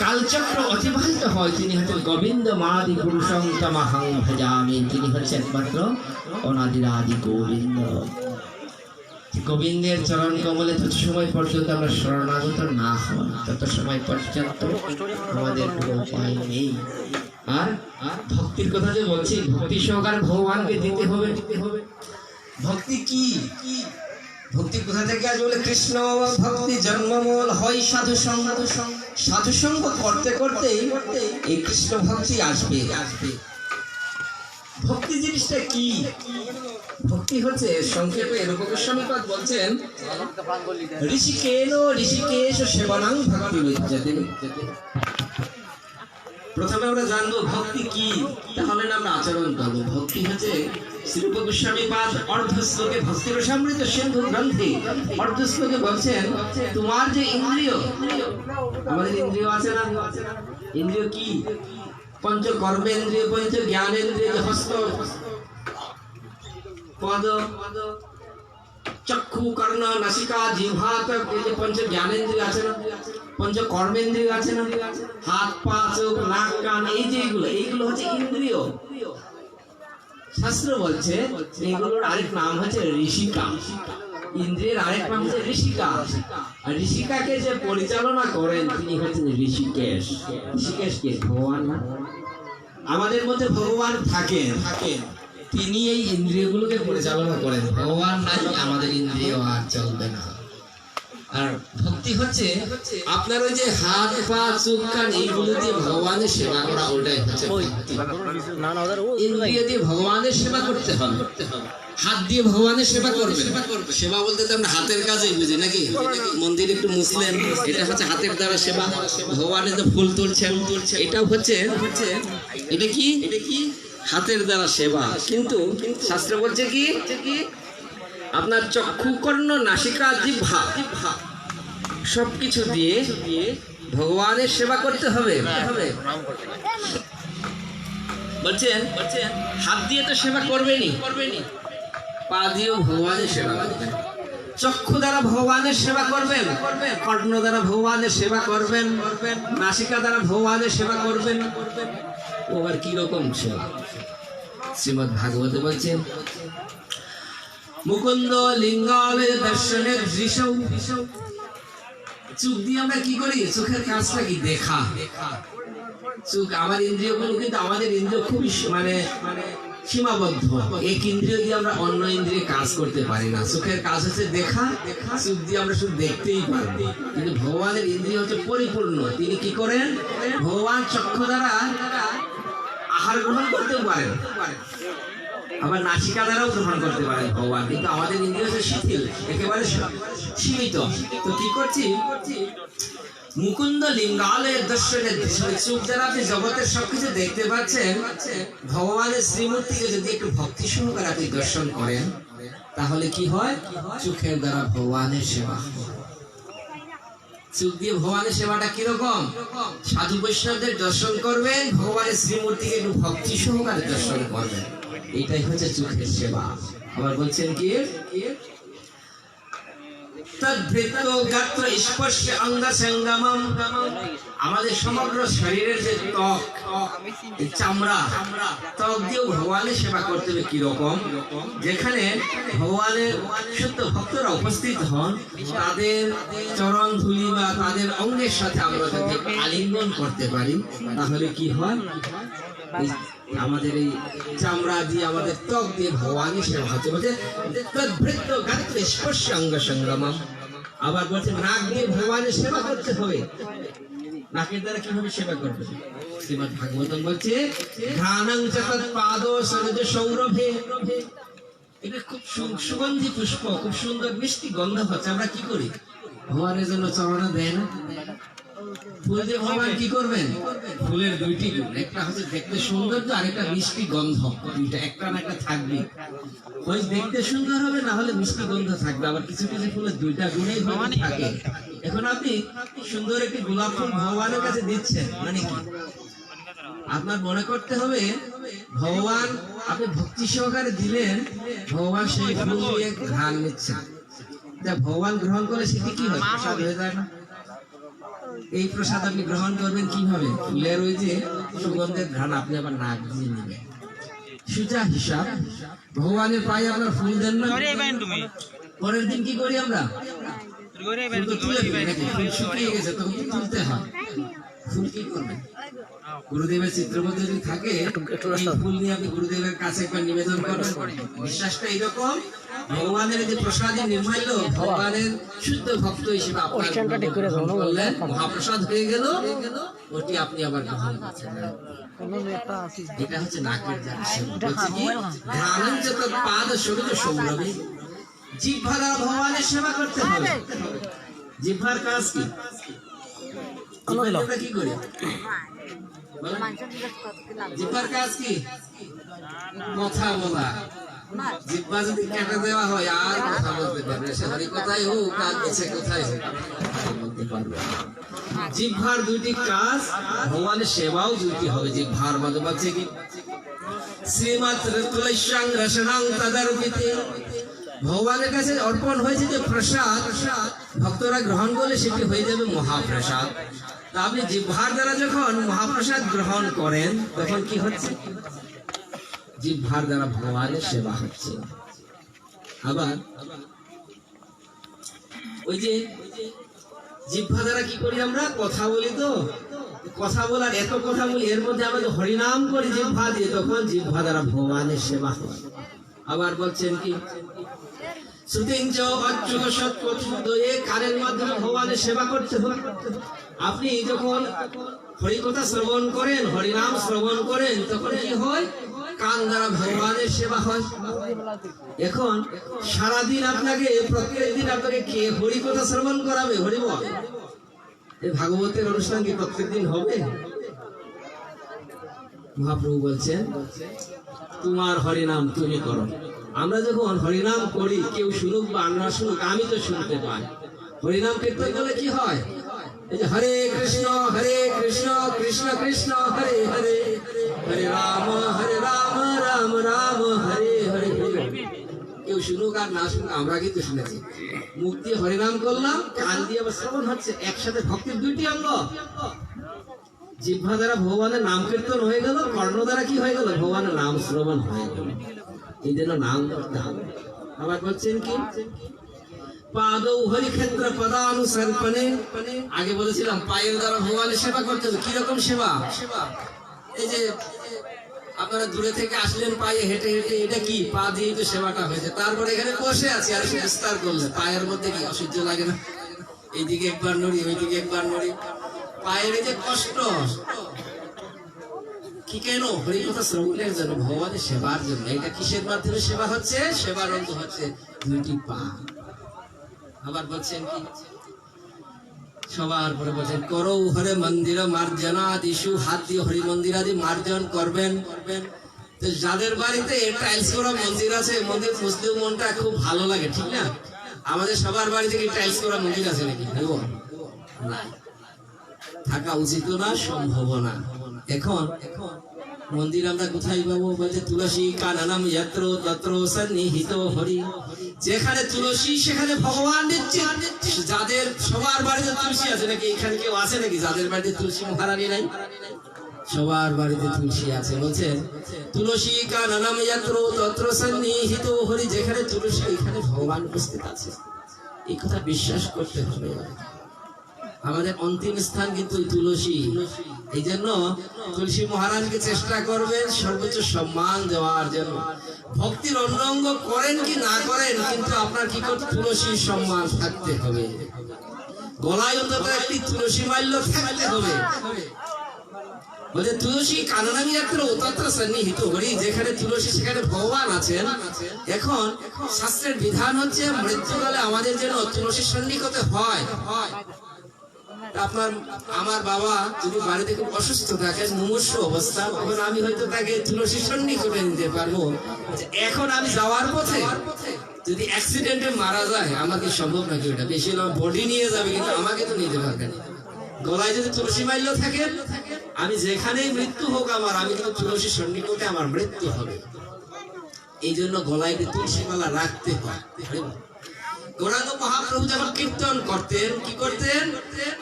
কালচক্র অতিবাহিত হয় তিনি হচ্ছেন গোবিন্দ মাদি পুরুষং তমহং ভজামি। তিনি হচ্ছেন একমাত্র অনাদিরাদি গোবিন্দ। গোবিন্দের চরণ কমলে তত সময় পর্যন্ত আমরা শরণাগত না হন তত সময় পর্যন্ত আমাদের কোনো উপায় নেই। আর ভক্তির কথা যে বলছি, ভক্তি সহকারে ভগবানকে দিতে হবে। ভক্তি কি? ভক্তি কোথা থেকে আসবে বলে, কৃষ্ণ ভক্তি জন্মমূল হয় সাধু সঙ্গ। সাধু সঙ্গ করতে করতে এই কৃষ্ণ ভক্তি আসবে। ভক্তি জিনিসটা কি? ভক্তি হচ্ছে সংক্ষেপে রূপক গোস্বামীপাদ বলছেন, ঋষিকেশ সেবনাং ভক্তি বিদ্যতে। প্রথমে আমরা জানবো ভক্তি কি, তাহলে আমরা আচরণ করবো। ভক্তি হচ্ছে শ্রীরূপ গোস্বামীপাদ অর্ধ শ্লোকে ভক্তি রসামৃত সিন্ধু গ্রন্থে অর্ধ শ্লোকে বলছেন, তোমার যে ইন্দ্রিয়, আমাদের ইন্দ্রিয় আছে না? ইন্দ্রিয় কি? পঞ্চ কর্মেন্দ্রিয়, পঞ্চ জ্ঞানেন্দ্রিয়, হস্ত পদ চক্ষু কর্ণ নাসিকা জিহ্বা, এই যে পঞ্চ জ্ঞানেন্দ্রিয় আছে না, পঞ্চ কর্মেন্দ্রিয় আছে না, হাত পা চোখ নাক কান, এই যে এইগুলো হচ্ছে ইন্দ্রিয়। শাস্ত্র বলছে এইগুলোর আরেক নাম হচ্ছে ঋষিকা। ইন্দ্রিয়ের আরেক নাম হচ্ছে ঋষিকা। আর ঋষিকাকে যে পরিচালনা করেন তিনি হচ্ছেন ঋষিকেশ। ঋষিকেশ কে? ভগবান না? আমাদের মধ্যে ভগবান থাকেন, তিনি এই ইন্দ্রিয়গুলোকে পরিচালনা করেন। ভগবান নাই, আমাদের ইন্দ্রিয় আর চলবে না। আর ভক্তি হচ্ছে আপনার ওই যে হাত পা চোখ কান এইগুলো দিয়ে ভগবানের সেবা করা, ওটাই হচ্ছে ভক্তি। ইন্দ্রিয় দিয়ে ভগবানের সেবা করতে হবে। হাত দিয়ে ভগবানের সেবা করবে। সেবা বলতে তো আমরা হাতের কাজই বুঝি নাকি? মন্দির একটু মুছলেন, এটা হচ্ছে হাতের দ্বারা সেবা। ভগবানের তো ফুল তুলছেন, এটাও হচ্ছে এটা কি হাতের দ্বারা সেবা। কিন্তু শাস্ত্র বলছে কি, আপনার চক্ষু কর্ণ নাসিকা জিহ্বা সবকিছু দিয়ে ভগবানের সেবা করতে হবে। বলছেন হাত দিয়ে তো সেবা করবেনই, পা দিয়েও ভগবানের সেবা করবেন, চক্ষু দ্বারা ভগবানের সেবা করবেন, কর্ণ দ্বারা ভগবানের সেবা করবেন, নাসিকা দ্বারা ভগবানের সেবা করবেন। ওবার কি রকম সেবা? শ্রীমদ্ ভাগবতে বলছেন, মুকুন্দ লিঙ্গালে দর্শনে দৃশ্যৌ। চোখ দিয়ে আমরা কি করি? চোখের কাজটা কি? দেখা। চোখ আমার ইন্দ্রিয়গুলো, কিন্তু আমাদের ইন্দ্রিয় খুবই মানে সীমাবদ্ধ। এক ইন্দ্রিয় দিয়ে আমরা অন্য ইন্দ্রিয়ে কাজ করতে পারি না। চোখের কাজ হচ্ছে দেখা, চোখ দিয়ে আমরা শুধু দেখতেই পারি। কিন্তু ভগবানের ইন্দ্রিয় হচ্ছে পরিপূর্ণ। তিনি কি করেন? ভগবান চক্ষু দ্বারা আহার গ্রহণ করতে পারেন, আবার নাসিকা দ্বারাও গ্রহণ করতে পারেন ভগবান। কিন্তু আমাদের ইন্দ্রিয় হচ্ছে শিথিল, একেবারে সীমিত। তো কি করছি? মুকুন্দ লিঙ্গালয়ের দর্শনে, চোখ দ্বারা আপনি জগতের সবকিছু দেখতে পাচ্ছেন। ভগবানের শ্রীমূর্তিকে যদি একটু ভক্তি সহকারে আপনি দর্শন করেন, তাহলে কি হয়? চোখের দ্বারা ভগবানের সেবা। চোখ দিয়ে ভগবানের সেবাটা কিরকম? সাধু বৈষ্ণবদের দর্শন করবেন, ভগবানের শ্রীমূর্তিকে একটু ভক্তি সহকারে দর্শন করবেন। এটাই হচ্ছে চোখের সেবা। আবার বলছেন কি, আমাদের সমগ্র শরীরের যে ত্বক, চামড়া, ত্বক দিয়েও ভগবানের সেবা করতে হবে। কিরকম? যেখানে ভগবানের শুদ্ধ ভক্তরা উপস্থিত হন, তাদের চরণ ধুলি বা তাদের অঙ্গের সাথে আমরা যদি আলিঙ্গন করতে পারি, তাহলে কি হয়? আমাদের এই চামড়া দিয়ে, আমাদের ত্বক দিয়ে ভগবানের সেবা হচ্ছে। বলছে স্পর্শ অঙ্গ সংগ্রাম। আবার বলছে নাক দিয়ে ভগবানের সেবা করতে হবে। নাকের দ্বারা কিভাবে সেবা করবে? শ্রীমদ্ ভাগবতম বলছে, ঘ্রাণং চতৎ পাদ সরজ সৌরভে। এটা খুব সুগন্ধি পুষ্প, খুব সুন্দর মিষ্টি গন্ধ হচ্ছে। আমরা কি করি? ভগবানের জন্য চরণা দেয় না? ফুল দিয়ে ভগবান কি করবেন? ফুলের দুইটি গুণ, একটা হচ্ছে দেখতে সৌন্দর্য, আরেকটা মিষ্টি গন্ধ। দুইটা একটা না একটা থাকবে। ওই দেখতে সুন্দর হবে, না হলে মিষ্টি গন্ধ থাকবে। আবার কিছু কিছু ফুলের দুইটা গুণেই থাকে। এখন আপনি সুন্দর একটি গোলাপ ফুল ভগবানের কাছে দিচ্ছেন, মানে কি? আপনার মনে করতে হবে ভগবান, আপনি ভক্তি সহকারে দিলেন, ভগবান সেই ফুল দিয়ে ঘ্রাণ নিচ্ছেন। যা ভগবান গ্রহণ করে সেটি কি হয়? প্রসাদ হয়ে যায় না? এই প্রসাদ আপনি গ্রহণ করবেন কিভাবে? ফুলের ওই যে সুগন্ধের ঘ্রাণ আপনি আবার নাক দিয়ে নেবেন, সোজা হিসাব। ভগবানের পায়ে আপনার ফুল দেন না, পরের দিন কি করি আমরা? ফুল তো তুলে ফেলি নাকি? ফুল শুকিয়ে গেছে তখন তো তুলতে হয়। ফুল কি করবেন? গুরুদেবের চিত্রপট যদি থাকে এই ফুল নিয়ে আপনি গুরুদেবের কাছে একবার নিবেদন করবেন। বিশ্বাসটা এইরকম, ভগবানের যে প্রসাদী নির্মাল্য, ভগবানের শুদ্ধ ভক্ত হিসেবে আপনার গ্রহণ করলেন, মহাপ্রসাদ হয়ে গেল, ওটি আপনি আবার গ্রহণ করছেন। এটা হচ্ছে নাকের জাত সেবা। হচ্ছে কি ঘ্রাণঞ্চত পাদ সরুজ সৌরভে, জিহ্বা দ্বারা ভগবানের সেবা করতে হবে। জিহ্বার কাজ কি? আমরা কি করি? জিহ্বার কাজ কি? কথা বলা। জিহ্বা যদি কেটে দেওয়া হয় আর কথা বলতে পারবে, সে হরি কথাই হোক আর নিচে কথাই হোক বলতে পারবে। জিহ্বার দুইটি কাজ, ভগবানের সেবাও দুইটি হবে জিহ্বার মধ্যে। বলছে কি শ্রীমৎ ঋতুলস্যাং রসনাং তদর্পিতে, ভগবানের কাছে অর্পণ হয়েছে যে প্রসাদ, ভক্তরা গ্রহণ করলে সেটি হয়ে যাবে মহাপ্রসাদ। তা আপনি জিহ্বার দ্বারা যখন মহাপ্রসাদ গ্রহণ করেন তখন কি হচ্ছে? জিহ্বার দ্বারা ভগবানের সেবা হচ্ছে। আবার ওই যে জিহ্বা দ্বারা কি করি আমরা? কথা বলি। তো কথা বলার এত কথা বলি, এর মধ্যে আমরা যে হরিনাম করি জিহ্বা দিয়ে, তখন জিহ্বা দ্বারা ভগবানের সেবা হয়। আবার বলছেন কি শ্রুতিঞ্চ অচ্যুত সৎপথে, কানের মাধ্যমে ভগবানের সেবা করতে হবে। আপনি যখন হরিকথা শ্রবণ করেন, হরিনাম শ্রবণ করেন, তখন কি হয়? কান দ্বারা ভগবানের সেবা হয়। এখন সারাদিন আপনাকে, প্রত্যেক দিন আপনাকে কে হরিকথা শ্রবণ করাবে? হরিবল। এই ভাগবতের অনুষ্ঠান কি প্রত্যেক দিন হবে? মহাপ্রভু বলছেন তোমার হরিনাম তুমি করো। আমরা যখন হরিনাম করি, কেউ শুনুক বা না শুনুক, আমি তো শুনতে পাই। হরিনাম কীর্তন করলে কি হয়? এই যে হরে কৃষ্ণ কৃষ্ণ কৃষ্ণ হরে হরে, হরে রাম রাম রাম হরে হরে। কেউ শুনুক আর না শুনুক, আমরা কিন্তু শুনেছি। মুখ দিয়ে হরিনাম করলাম, কান দিয়ে আবার শ্রবণ হচ্ছে, একসাথে ভক্তির দুইটি অঙ্গ। জিহ্বা দ্বারা ভগবানের নাম কীর্তন হয়ে গেল, কর্ণ দ্বারা কি হয়ে গেল? ভগবানের নাম শ্রবণ হয়ে গেল। এই জন্য নাম করতে হবে। আবার বলছেন কি পাদৌ হরিক্ষেত্র পদানুসর্পণে, আগে বলেছিলাম পায়ের দ্বারা ভগবানের সেবা করতে হবে। কিরকম সেবা? এই যে আপনারা দূরে থেকে আসলেন পায়ে হেঁটে হেঁটে, এটা কি? পা দিয়ে তো সেবাটা হয়েছে। তারপরে এখানে বসে আছি আর বিস্তার করলে পায়ের মধ্যে কি অসহ্য লাগে না? এইদিকে একবার নড়ি, ওইদিকে একবার নড়ি, পায়ের এই যে কষ্ট কি কেন? হরিকথা শ্রবণের জন্য, ভগবানের সেবার জন্য। এটা কিসের মাধ্যমে সেবা হচ্ছে? সেবার অঙ্গ হচ্ছে দুইটি পা। আবার বলছেন কি সবার পরে বলছেন করো হরে মন্দির মার্জনা দিশু, হাত দিয়ে হরি মন্দির আদি মার্জন করবেন। তো যাদের বাড়িতে টাইলস করা মন্দির আছে, মন্দির মুসলিম মনটা খুব ভালো লাগে, ঠিক না? আমাদের সবার বাড়িতে কি টাইলস করা মন্দির আছে নাকি? না, থাকা উচিত না, সম্ভব না। এখন মন্দির আমরা কোথায় পাবো? বলছে তুলসী কাননম যত্র তত্র সন্নিহিত হরি, যেখানে তুলসী সেখানে ভগবান নিশ্চিত। যাদের সবার বাড়িতে তুলসী আছে নাকি? এখানে কেউ আছে নাকি যাদের বাড়িতে তুলসী মহারানী নাই? সবার বাড়িতে তুলসী আছে। বলছেন তুলসী কাননম যত্র তত্র সন্নিহিত হরি, যেখানে তুলসী এখানে ভগবান উপস্থিত আছে। এই কথা বিশ্বাস করতে হবে। আমাদের অন্তিম স্থান কিন্তু তুলসী। এই জন্য তুলসী মহারাজকে চেষ্টা করবেন সর্বোচ্চ সম্মান দেওয়ার জন্য। ভক্তির অন্য অঙ্গ করেন কি না করেন, কিন্তু আপনার কি করতে? তুলসীর সম্মান থাকতে হবে। গলায় অন্তত একটি তুলসী মাল্য থাকতে হবে। বলে তুলসী কাননামি যাত্রা তত্র সন্নিহিত হরি, যেখানে তুলসী সেখানে ভগবান আছেন। এখন শাস্ত্রের বিধান হচ্ছে মৃত্যুকালে আমাদের যেন তুলসীর সন্নিকটে হয়। আপনার আমার বাবা যদি বাড়িতে খুব অসুস্থ থাকেন, মুমূর্ষু অবস্থা, তখন আমি হয়তো তাকে তুলসী সন্নি করে নিতে পারবো। এখন আমি যাওয়ার পথে যদি অ্যাক্সিডেন্টে মারা যায়, আমাকে সম্ভব নাকি? ওটা বেশি বডি নিয়ে যাবে, কিন্তু আমাকে তো নিতে পারবে না। গলায় যদি তুলসী মাল্য থাকে, আমি যেখানেই মৃত্যু হোক আমার, আমি কিন্তু তুলসী সন্নিকটে আমার মৃত্যু হবে। এই জন্য গলায় তুলসী মালা রাখতে হয়। গৌরাঙ্গ মহাপ্রভু যখন কীর্তন করতেন, কি করতেন?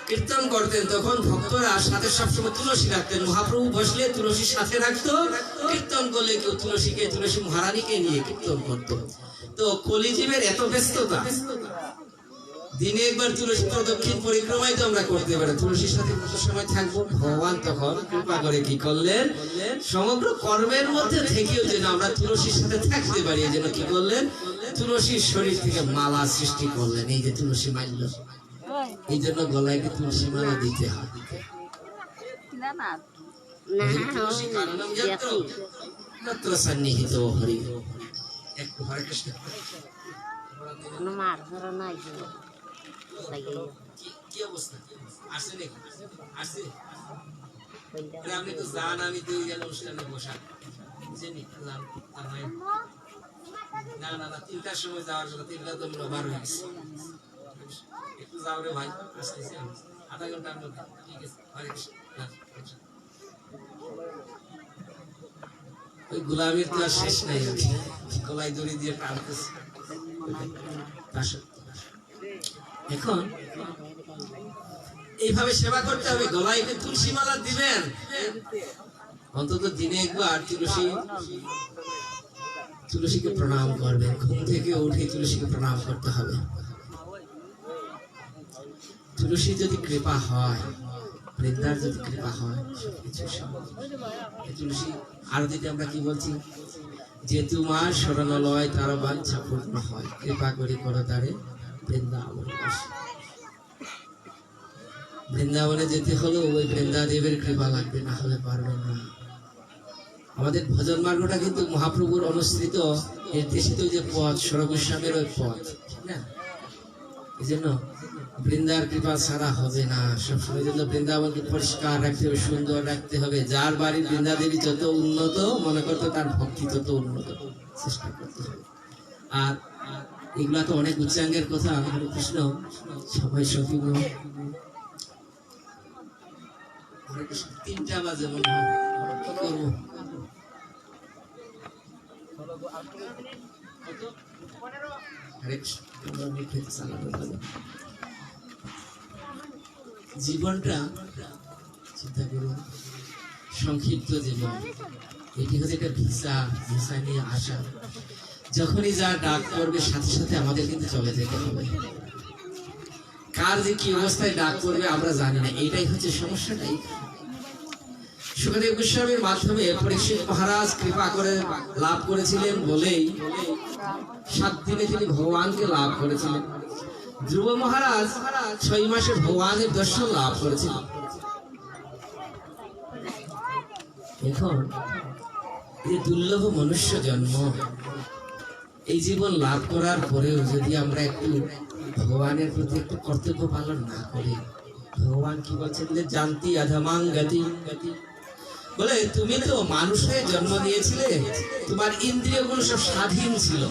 কীর্তন করতেন, তখন ভক্তরা সাথে সবসময় তুলসী রাখতেন। মহাপ্রভু বসলে তুলসীর সাথে রাখতো, কীর্তন করলে কেউ তুলসী মহারানীকে নিয়ে কীর্তন করতো। তো কলিজীবের এত ব্যস্ততা, দিনে একবার তুলসী প্রদক্ষিণ পরিক্রমায় তো আমরা করতে পারি, তুলসীর সাথে কত সময় থাকবো? ভগবান তখন কৃপা করে কি করলেন, সমগ্র কর্মের মধ্যে থেকেও যেন আমরা তুলসীর সাথে থাকতে পারি, এই জন্য কি করলেন, তুলসীর শরীর থেকে মালা সৃষ্টি করলেন। এই যে তুলসী মাল্য, এই জন্য গলায় তুলসী মালা দিতে হয়। তুলসী কারণম যত্র তত্র সন্নিহিত হরি। একটু হরে কৃষ্ণ কি অবস্থা আসছে নাকি? আসছে? আপনি তো জান, আমি তো অনুষ্ঠানে বসা না না না, 3টার সময় যাওয়ার কথা, 3টা তো বার হয়ে গেছে। একটু যাও রে ভাই, আসতেছি আধা ঘন্টার মধ্যে। ঠিক আছে, হরে কৃষ্ণ। ওই গোলামের তো আর শেষ নাই, গলায় দড়ি দিয়ে টানতেছে। এখন এইভাবে সেবা করতে হবে। গলায় তুলসী মালা দিবেন, অন্তত দিনে একবার তুলসীকে প্রণাম করবেন। ঘুম থেকে উঠে তুলসীকে প্রণাম করতে হবে। তুলসী যদি কৃপা হয়, বৃন্দার যদি কৃপা হয়, তুলসী আরতিতে আমরা কি বলছি, যে তোমার শরণালয় তার বাঞ্ছা পূর্ণ হয়, কৃপা করি করো তারে বৃন্দাবন। বৃন্দাবনে যেতে হলো ওই বৃন্দাদেবের কৃপা লাগবে, না হলে পারবেন না। আমাদের ভজন মার্গটা কিন্তু মহাপ্রভুর অনুসৃত নির্দেশিত যে পথ, সর্বস্বামের ওই পথ, ঠিক না? এই জন্য বৃন্দার কৃপা ছাড়া হবে না। সবসময় জন্য বৃন্দাবনকে পরিষ্কার রাখতে হবে, সুন্দর রাখতে হবে। যার বাড়ির বৃন্দাদেবী যত উন্নত মনে করতে, তার ভক্তি তত উন্নত চেষ্টা করতে হবে। আর এগুলা তো অনেক উচ্চাঙ্গের কথা। হরে কৃষ্ণ, সবাই সখী বল। হরে কৃষ্ণ, 3টা বাজে মনে হয়, কি করবো? জীবনটা চিন্তা করুন, সংক্ষিপ্ত জীবন। এটি হচ্ছে একটা ভিসা নিয়ে আসা। যখনই যা ডাক করবে সাথে সাথে আমাদের কিন্তু চলে যেতে হবে। কার যে কি অবস্থায় ডাক করবে আমরা জানি না, এটাই হচ্ছে সমস্যাটাই। সুখদেব গোস্বামীর মাধ্যমে পরীক্ষিত মহারাজ কৃপা করে লাভ করেছিলেন বলেই 7 দিনে তিনি ভগবানকে লাভ করেছিলেন। ধ্রুব মহারাজ 6 মাসে ভগবানের দর্শন লাভ করেছিলেন। এখন এই দুর্লভ মনুষ্য জন্ম, এই জীবন লাভ করার পরেও যদি আমরা একটু ভগবানের প্রতি একটু কর্তব্য পালন না করি, ভগবান কি বলছেন যে জানতি অধমাং গতি। বলে তুমি তো মানুষ হয়ে জন্ম নিয়েছিলে, তোমার ইন্দ্রিয়গুলো সব স্বাধীন ছিল।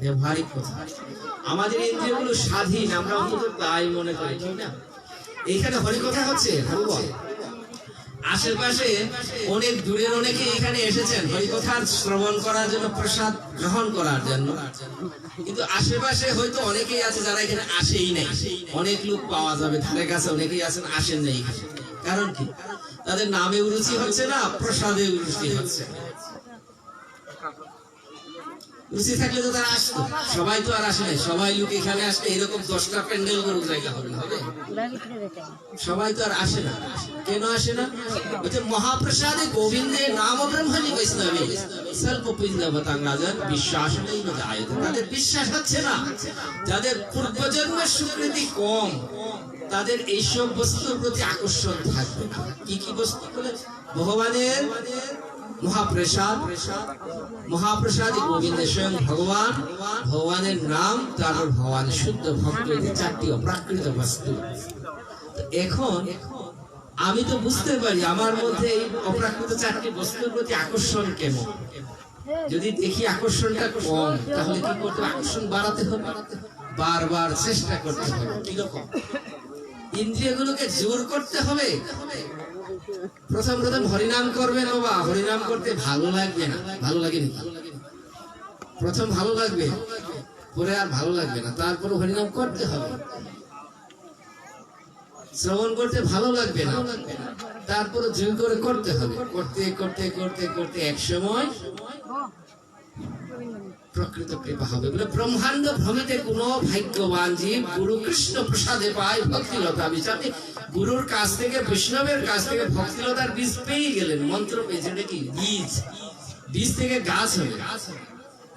ব্যবহারিক কথা, আমাদের ইন্দ্রিয়গুলো স্বাধীন, আমরা অন্তত তাই মনে করি, ঠিক না? এইখানে হরিকথা হচ্ছে, আশেপাশে অনেক দূরের অনেকে এখানে এসেছেন হরিকথার শ্রবণ করার জন্য, প্রসাদ গ্রহণ করার জন্য। কিন্তু আশেপাশে হয়তো অনেকেই আছে যারা এখানে আসেই নাই। অনেক লোক পাওয়া যাবে ধারে কাছে, অনেকেই আছেন আসেন নাই। কারণ কি? তাদের নামে রুচি হচ্ছে না, প্রসাদে রুচি হচ্ছে। রুচি থাকলে তো তারা আসতো। সবাই তো আর আসে নাই। সবাই লোক এখানে আসলে এরকম 10টা প্যান্ডেল করে জায়গা হবে? সবাই তো আর আসে না। কেন আসে না? মহাপ্রসাদে গোবিন্দে নাম ব্রহ্মণি বৈষ্ণবী স্বল্প পিণ্ডবতাং রাজন বিশ্বাস নেই যায়। তাদের বিশ্বাস হচ্ছে না। যাদের পূর্বজন্মের সুকৃতি কম, তাদের এইসব বস্তুর প্রতি আকর্ষণ থাকবে না। কি কি বস্তু বলে? ভগবানের মহাপ্রসাদ, মহাপ্রসাদ গোবিন্দের স্বয়ং ভগবান, ভগবানের নাম, তারপর ভগবান শুদ্ধ ভক্ত, 4টি অপ্রাকৃত বস্তু। এখন আমি তো বুঝতে পারি আমার মধ্যে এই অপ্রাকৃত 4টি বস্তুর প্রতি আকর্ষণ কেমন। যদি দেখি আকর্ষণটা কম, তাহলে কি করতে হবে? আকর্ষণ বাড়াতে হবে, বারবার চেষ্টা করতে হবে। কিরকম? ইন্দ্রিয়গুলোকে জোর করতে হবে। প্রথম হরিনাম করবেন বাবা, হরিনাম করতে ভালো লাগবে না? ভালো লাগে নাকি? প্রথম ভালো লাগবে, পরে আর ভালো লাগবে না, তারপরে হরিনাম করতে হবে। শ্রবণ করতে ভালো লাগবে না, তারপরে জোর করে করতে হবে। করতে করতে করতে করতে এক সময় প্রকৃত কৃপা হবে। বলে ব্রহ্মাণ্ড ভ্রমিতে কোন ভাগ্যবান জীব গুরু কৃষ্ণ প্রসাদে পায় ভক্তিলতা বীজ। আপনি গুরুর কাছ থেকে, বৈষ্ণবের কাছ থেকে ভক্তিলতার বীজ পেয়ে গেলেন, মন্ত্র পেয়েছেন। এটা কি বীজ? বীজ থেকে গাছ হবে,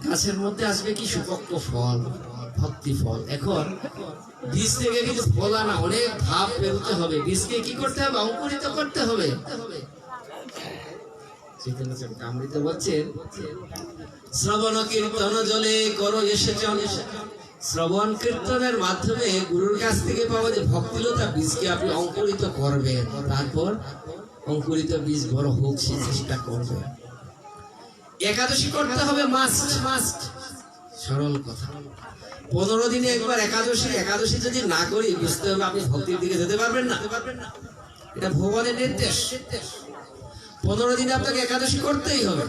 গাছের মধ্যে আসবে কি সুপক্ষ ফল, ভক্তি ফল। এখন বীজ থেকে কিন্তু ফল আনা, অনেক ভাব বেরোতে হবে। বীজকে কি করতে হবে? অঙ্কুরিত করতে হবে। কামড়িত বলছেন শ্রবণ কীর্তন জলে করো এসেছেন। শ্রবণ কীর্তনের মাধ্যমে গুরুর কাছ থেকে পাওয়া যে ভক্তিলতা বীজকে আপনি অঙ্কুরিত করবেন, তারপর অঙ্কুরিত বীজ বড় হোক সে চেষ্টা করবেন। একাদশী করতে হবে, মাস্ট মাস্ট, সরল কথা। 15 দিনে একবার একাদশী। একাদশী যদি না করি, বুঝতে হবে আপনি ভক্তির দিকে যেতে পারবেন না। এটা ভগবানের নির্দেশ। 15 দিনে আপনাকে একাদশী করতেই হবে।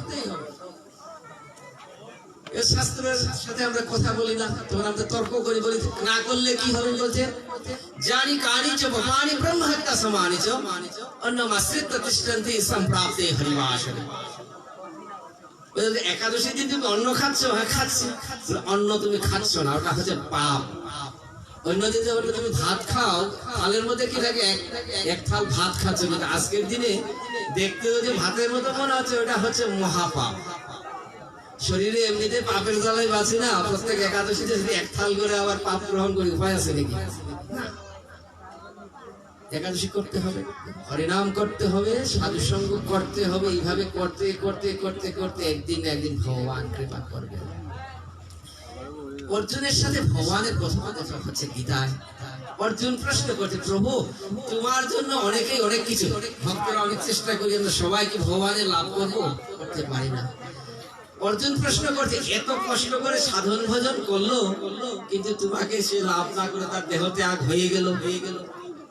শাস্ত্রের সাথে আমরা কথা বলি না, তখন আমরা তর্ক করি, বলি না করলে কি হবে। বলছে জানি কানি চ ভবানি ব্রহ্মহত্যা সমানি চ অন্নমাশ্রিত তিষ্ঠন্তি সম্প্রাপ্তে হরিবাসনে। একাদশী দিন তুমি অন্ন খাচ্ছ? হ্যাঁ খাচ্ছি। অন্ন তুমি খাচ্ছ না, ওটা হচ্ছে পাপ। অন্য দিন যখন তুমি ভাত খাও, থালের মধ্যে কি থাকে? এক থাল ভাত খাচ্ছ, কিন্তু আজকের দিনে দেখতে যদি ভাতের মতো মনে হচ্ছে, ওটা হচ্ছে মহাপাপ। শরীরে এমনিতে পাপের জ্বালায় বাঁচি না, প্রত্যেক একাদশীতে যদি এক থাল করে আবার পাপ গ্রহণ করি, উপায় আছে নাকি? একাদশী করতে হবে, হরিনাম করতে হবে, সাধু সঙ্গ করতে হবে। এইভাবে করতে করতে করতে করতে একদিন একদিন ভগবান কৃপা করবে। অর্জুনের সাথে ভগবানের প্রথম কথা হচ্ছে গীতায়। অর্জুন প্রশ্ন করছে, প্রভু তোমার জন্য অনেকেই অনেক কিছু, ভক্তরা অনেক চেষ্টা করি, আমরা সবাই কি ভগবানের লাভ করবো? করতে পারি না। অর্জুন প্রশ্ন করছে, এত কষ্ট করে সাধন ভজন করলো, কিন্তু তোমাকে সে লাভ না করে তার দেহ ত্যাগ হয়ে গেল,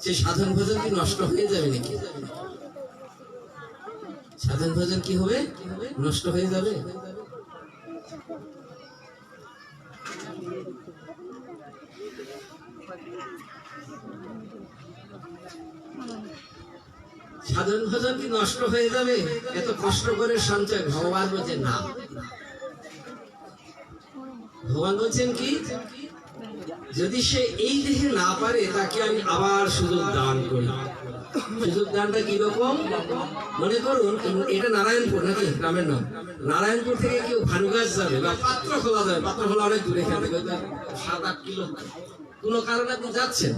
সে সাধন ভজন কি নষ্ট হয়ে যাবে নাকি? সাধন ভজন কি হবে? নষ্ট হয়ে যাবে? সাধন ভজন কি নষ্ট হয়ে যাবে? এত কষ্ট করে সঞ্চয়? ভগবান বলছেন না। ভগবান বলছেন কি, যদি সে এই দেহে না পারে, তাকে আমি আবার সুযোগ দান করি। সুযোগ দানটা কিরকম? মনে করুন এটা নারায়ণপুর, নাকি গ্রামের নাম। নারায়ণপুর থেকে কেউ ভানুগাছ যাবে বা পাত্র খোলা যাবে, পাত্র খোলা অনেক দূরে, এখান থেকে 7-8 কিলো। কোন কারণে আপনি যাচ্ছেন,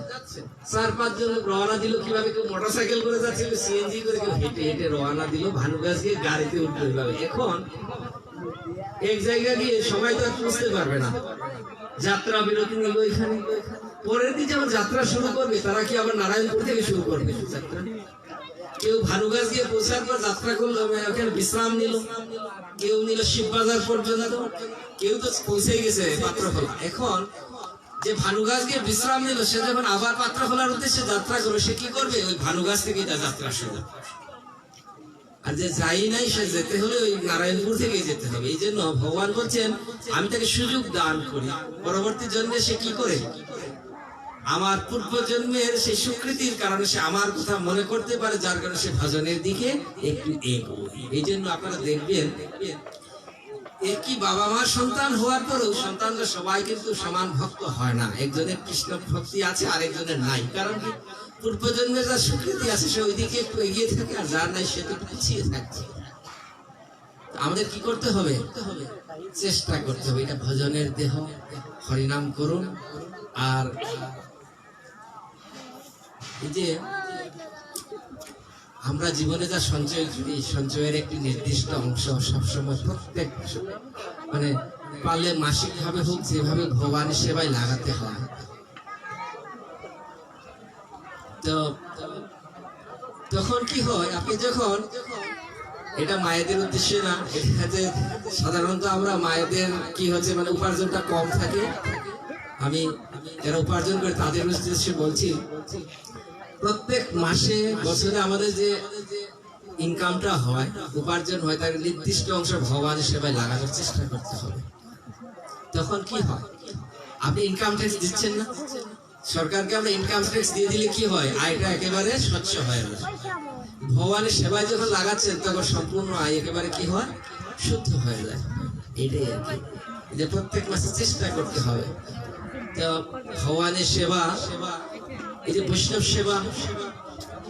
4-5 জন রওনা দিল। কিভাবে? কেউ মোটরসাইকেল করে যাচ্ছে, কেউ সিএনজি করে, কেউ হেঁটে হেঁটে রওনা দিল। ভানুগাছ গিয়ে গাড়িতে উঠতে হবে। এখন এক জায়গা গিয়ে সবাই তো আর বুঝতে পারবে না, যাত্রা বিরতি নিল এখানে। পরের দিন যখন যাত্রা শুরু করবে, তারা কি আবার নারায়ণপুর থেকে শুরু করবে যাত্রা? কেউ ভানুগাছ গিয়ে পৌঁছার পর যাত্রা করলো, ওখানে বিশ্রাম নিল। কেউ নিল শিববাজার পর্যন্ত, কেউ তো পৌঁছে গেছে পাত্রখোলা। এখন যে ভানুগাছ গিয়ে বিশ্রাম নিল, সে যখন আবার পাত্রখোলার উদ্দেশ্যে যাত্রা করবে, সে কি করবে? ওই ভানুগাছ থেকে তার যাত্রা শুরু। আর যে যাই নাই, সে যেতে হলে ওই নারায়ণপুর থেকে যেতে হবে। এই জন্য ভগবান বলছেন, আমি তাকে সুযোগ দান করি। পরবর্তী জন্মে সে কি করে? আমার পূর্ব জন্মের সেই স্বীকৃতির কারণে সে আমার কথা মনে করতে পারে, যার কারণে সে ভজনের দিকে একটু এগোয়। এই জন্য আপনারা দেখবেন, একই বাবা মার সন্তান হওয়ার পরেও সন্তানরা সবাই কিন্তু সমান ভক্ত হয় না। একজনের কৃষ্ণ ভক্তি আছে, আরেকজনের নাই। কারণ কি? পূর্বজন্মের যা স্বীকৃতি আছে, সে ওইদিকে একটু এগিয়ে থাকে, আর যার নাই সে তো পিছিয়ে থাকছে। আমাদের কি করতে হবে? চেষ্টা করতে হবে। এটা ভজনের দেহ, হরিনাম করুন। আর এই যে আমরা জীবনে যা সঞ্চয় করি, সঞ্চয়ের একটি নির্দিষ্ট অংশ সবসময় প্রত্যেক মানে পারলে মাসিক ভাবে হোক, যেভাবে ভগবানের সেবায় লাগাতে হয়। তো তখন কি হয়, আপনি যখন, এটা মায়েদের উদ্দেশ্যে না, এটা যে সাধারণত আমরা মায়েদের কি হচ্ছে, মানে উপার্জনটা কম থাকে। আমি যারা উপার্জন করে তাদের উদ্দেশ্যে বলছি, প্রত্যেক মাসে বছরে আমাদের যে ইনকামটা হয়, উপার্জন হয়, তার নির্দিষ্ট অংশ ভগবানের সেবায় লাগানোর চেষ্টা করতে হবে। তখন কি হয়? আপনি ইনকাম ট্যাক্স দিচ্ছেন না, সরকারকে আমরা ইনকাম ট্যাক্স দিয়ে দিলে কি হয়, আয়টা একেবারে স্বচ্ছ হয়ে যায়। ভগবানের সেবায় যখন লাগাচ্ছেন তখন সম্পূর্ণ আয় একেবারে কি হয়, শুদ্ধ হয়ে যায়। এটাই আর কি, যে প্রত্যেক মাসে চেষ্টা করতে হবে। তো ভগবানের সেবা, এই যে বৈষ্ণব সেবা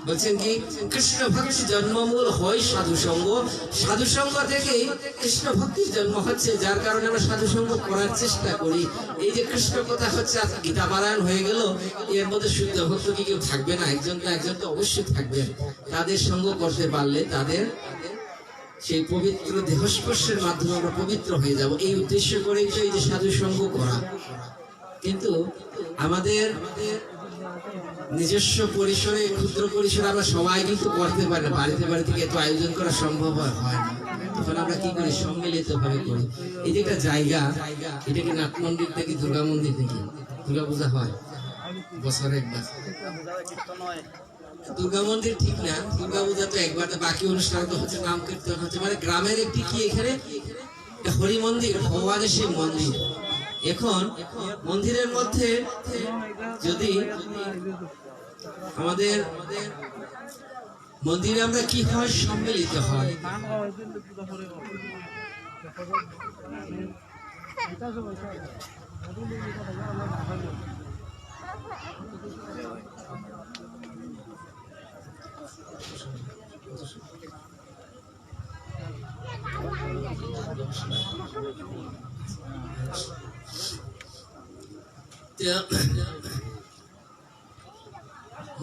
বলছেন কি, কৃষ্ণ ভক্তি জন্মমূল হয় সাধু সঙ্গ। সাধু সঙ্গ থেকেই কৃষ্ণ ভক্তির জন্ম হচ্ছে, যার কারণে আমরা সাধু সঙ্গ করার চেষ্টা করি। এই যে কৃষ্ণ কথা হচ্ছে, গীতা পারায়ণ হয়ে গেল, এর মধ্যে শুদ্ধ ভক্ত কি কেউ থাকবে না? একজন না একজন তো অবশ্যই থাকবে। তাদের সঙ্গ করতে পারলে তাদের সেই পবিত্র দেহস্পর্শের মাধ্যমে আমরা পবিত্র হয়ে যাব। এই উদ্দেশ্য করেই তো এই যে সাধু সঙ্গ করা। কিন্তু আমাদের নিজস্ব পরিসরে, ক্ষুদ্র পরিসরে আমরা সবাই কিন্তু করতে পারি না, বাড়িতে বাড়িতে এত আয়োজন করা সম্ভব হয় না। তখন আমরা কি করি, সম্মিলিত ভাবে করি। এই যে একটা জায়গা, এটা কি নাট মন্দির থেকে দুর্গা মন্দির থেকে দুর্গা পূজা হয় বছরে একবার। দুর্গা মন্দির ঠিক না, দুর্গা পূজা তো একবার, বাকি অনুষ্ঠান তো হচ্ছে নাম কীর্তন হচ্ছে। মানে গ্রামের একটি কি এখানে হরি মন্দির, ভগবানের সেই মন্দির। এখন মন্দিরের মধ্যে যদি আমাদের মন্দিরে আমরা কি হয়, সম্মিলিত হয়।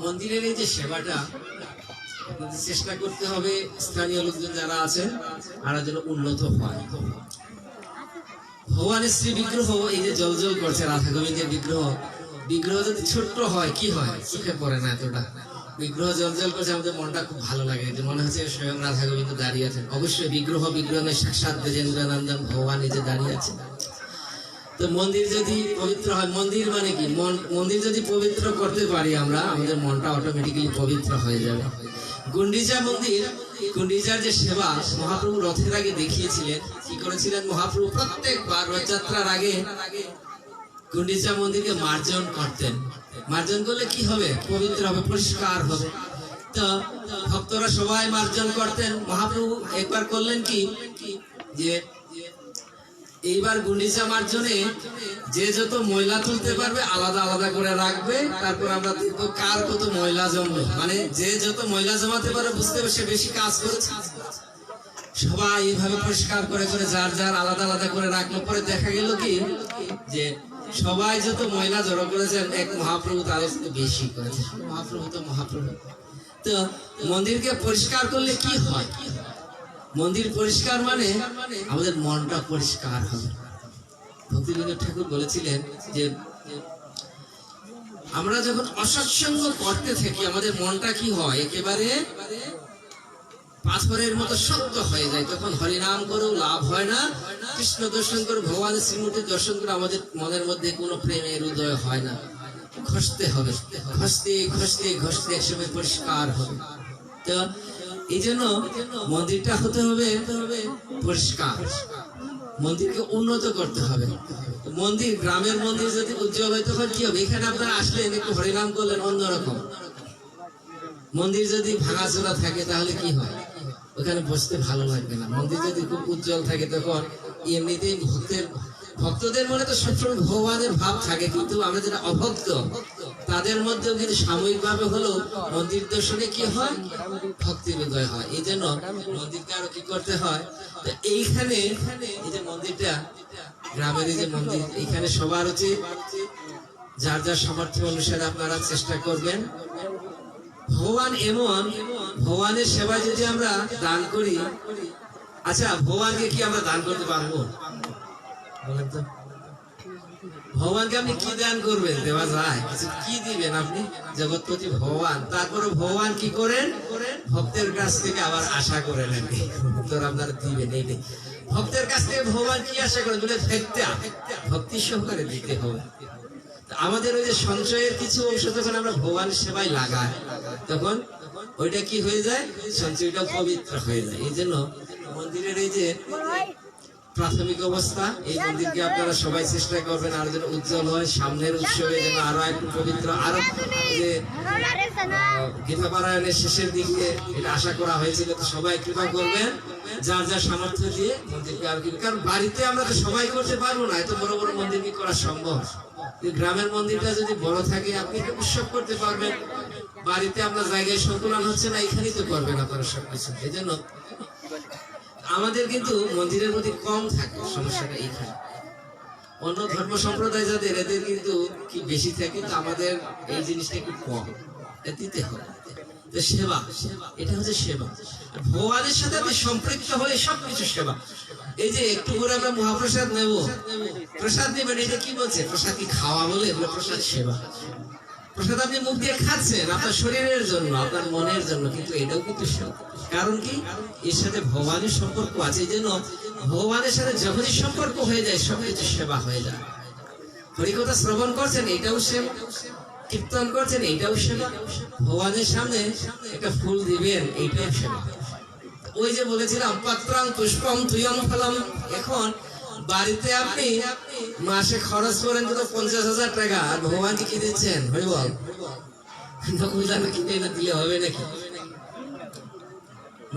মন্দিরের এই যে সেবাটা চেষ্টা করতে হবে, স্থানীয় লোকজন যারা আছেন তারা যেন উন্নত হয়। ভগবানের শ্রী বিগ্রহ এই যে জল জল করছে, রাধা গোবিন্দের বিগ্রহ, বিগ্রহ যদি ছোট্ট হয় কি হয়, চোখে পড়ে না এতটা। বিগ্রহ জল জল করছে, আমাদের মনটা খুব ভালো লাগে, যে মনে হচ্ছে স্বয়ং রাধা গোবিন্দ দাঁড়িয়ে আছেন। অবশ্যই বিগ্রহ নয়, সাক্ষাৎ ব্রজেন্দ্র নন্দন ভগবান নিজে দাঁড়িয়ে আছেন। তো মন্দির যদি পবিত্র হয়, মন্দির মানে কি, মন্দির যদি পবিত্র করতে পারি আমরা, আমাদের মনটা অটোমেটিক্যালি পবিত্র হয়ে যাবে। গুন্ডিচা মন্দির, গুন্ডিচার যে সেবা মহাপ্রভু রথের আগে দেখিয়েছিলেন, কি করেছিলেন মহাপ্রভু, প্রত্যেকবার রথযাত্রার আগে গুন্ডিচা মন্দিরকে মার্জন করতেন। মার্জন করলে কি হবে, পবিত্র হবে, পরিষ্কার হবে। তো ভক্তরা সবাই মার্জন করতেন। মহাপ্রভু একবার করলেন কি, যে এইবার গুন্ডিচা মার্জনে যে যত ময়লা তুলতে পারবে আলাদা আলাদা করে রাখবে, তারপর আমরা দেখবো কার কত ময়লা জমলো। মানে যে যত ময়লা জমাতে পারে বুঝতে পারবে সে বেশি কাজ করেছে। সবাই এইভাবে পরিষ্কার করে করে যার যার আলাদা আলাদা করে রাখলো। পরে দেখা গেল কি, যে সবাই যত ময়লা জড়ো করেছেন, এক মহাপ্রভু তাদের বেশি করেছে। মহাপ্রভু তো মহাপ্রভু। তো মন্দিরকে পরিষ্কার করলে কি হয়, মন্দির পরিষ্কার মানে আমাদের মনটা পরিষ্কার হবে। ভক্তিবিনোদ ঠাকুর বলেছিলেন যে আমরা যখন অসৎসঙ্গ করতে থাকি, আমাদের মনটা কি হয়, একেবারে পাথরের মতো শক্ত হয়ে যায়। তখন হরিনাম করেও লাভ হয় না, কৃষ্ণ দর্শন করে, ভগবানের শ্রীমূর্তি দর্শন করে আমাদের মনের মধ্যে কোনো প্রেমের উদয় হয় না। ঘষতে হবে, ঘষতে ঘষতে ঘষতে একসময় পরিষ্কার হবে। তো এই জন্য মন্দিরটা হতে হবে পরিষ্কার, মন্দিরকে উন্নত করতে হবে। মন্দির, গ্রামের মন্দির যদি উজ্জ্বল হয় তখন কি হবে, এখানে আপনারা আসলেন একটু হরিনাম করলেন অন্যরকম। মন্দির যদি ভাঙাচোরা থাকে তাহলে কি হয়, ওখানে বসতে ভালো লাগবে না। মন্দির যদি খুব উজ্জ্বল থাকে তখন এমনিতেই ভক্তদের মনে তো সবসময় ভগবানের ভাব থাকে, কিন্তু আমরা যারা অভক্ত তাদের মধ্যেও কিন্তু সাময়িক ভাবে হলেও মন্দির দর্শনে কি হয়, ভক্তির উদয় হয়। এই জন্য মন্দিরকে আরো কি করতে হয়। তো এইখানে এই যে মন্দিরটা, গ্রামের এই যে মন্দির, এইখানে সবার উচিত যার যার সামর্থ্য অনুসারে আপনারা চেষ্টা করবেন। ভগবান এমন, ভগবানের সেবা যদি আমরা দান করি, আচ্ছা ভগবানকে কি আমরা দান করতে পারবো বলেন তো? ভগবানকে আপনি কি দান করবেন, দেওয়া যায়? কি দিবেন আপনি? জগৎপতি ভগবান। তারপরে ভগবান কি করেন, ভক্তের কাছ থেকে আবার আশা করে নেন উত্তর আপনারা দিবেন। এই ভক্তের কাছ থেকে ভগবান কি আশা করেন বলে, ভক্তি সহকারে দিতে হবে। আমাদের ওই যে সঞ্চয়ের কিছু অংশ যখন আমরা ভগবানের সেবায় লাগাই, তখন ওইটা কি হয়ে যায়, সঞ্চয়টা পবিত্র হয়ে যায়। এই জন্য মন্দিরের এই যে প্রাথমিক অবস্থা। এই মন্দিরকে আপনারা সবাই চেষ্টা করবেন আর যেন উজ্জ্বল হয়, সামনের উৎসবে যেন আরো একটু পবিত্র, আরো যে গীতা পারায়ণের শেষের দিকে এটা আশা করা হয়েছিল। তো সবাই কৃপা করবেন যার যার সামর্থ্য দিয়ে মন্দিরকে আর কি, কারণ বাড়িতে আমরা তো সবাই করতে পারবো না, এত বড় বড় মন্দির কি করা সম্ভব। গ্রামের মন্দিরটা যদি বড় থাকে আপনি এটা উৎসব করতে পারবেন, বাড়িতে আপনার জায়গায় সংকুলন হচ্ছে না, এখানেই তো করবেন আপনারা সবকিছু। এই জন্য আমাদের কিন্তু মন্দিরের প্রতি কম থাকে, সমস্যাটা এইখানে। অন্য ধর্ম সম্প্রদায় যাদের এদের কিন্তু কি বেশি থাকে, কিন্তু আমাদের এই জিনিসটা একটু কম, এটা দিতে হবে। তো সেবা, এটা হচ্ছে সেবা, ভগবানের সাথে আপনি সম্পৃক্ত হয়ে সবকিছু সেবা। এই যে একটু করে আমরা মহাপ্রসাদ নেব, প্রসাদ নেবেন, এটা কি বলছে? প্রসাদ কি খাওয়া বলে? এগুলো প্রসাদ সেবা। প্রসাদ আপনি মুখ দিয়ে খাচ্ছেন আপনার শরীরের জন্য, আপনার মনের জন্য, কিন্তু এটাও কিন্তু সেবা। কারণ কি? এর সাথে ভগবানের সম্পর্ক আছে। এই জন্য ভগবানের সাথে যখনই সম্পর্ক হয়ে যায় সবকিছু সেবা হয়ে যায়। হরিকথা শ্রবণ করছেন, এটাও সেবা। কীর্তন করছেন, এইটাও সেবা। ভগবানের সামনে একটা ফুল দিবেন, এইটাও সেবা। ওই যে বলেছিলাম পাত্রাং পুষ্পম তুয়ং ফলম। এখন বাড়িতে আপনি মাসে খরচ করেন তো 50,000 টাকা, আর ভগবানকে কি দিচ্ছেন? হরি বল, নকুলদানা কিনে এনে দিলে হবে নাকি?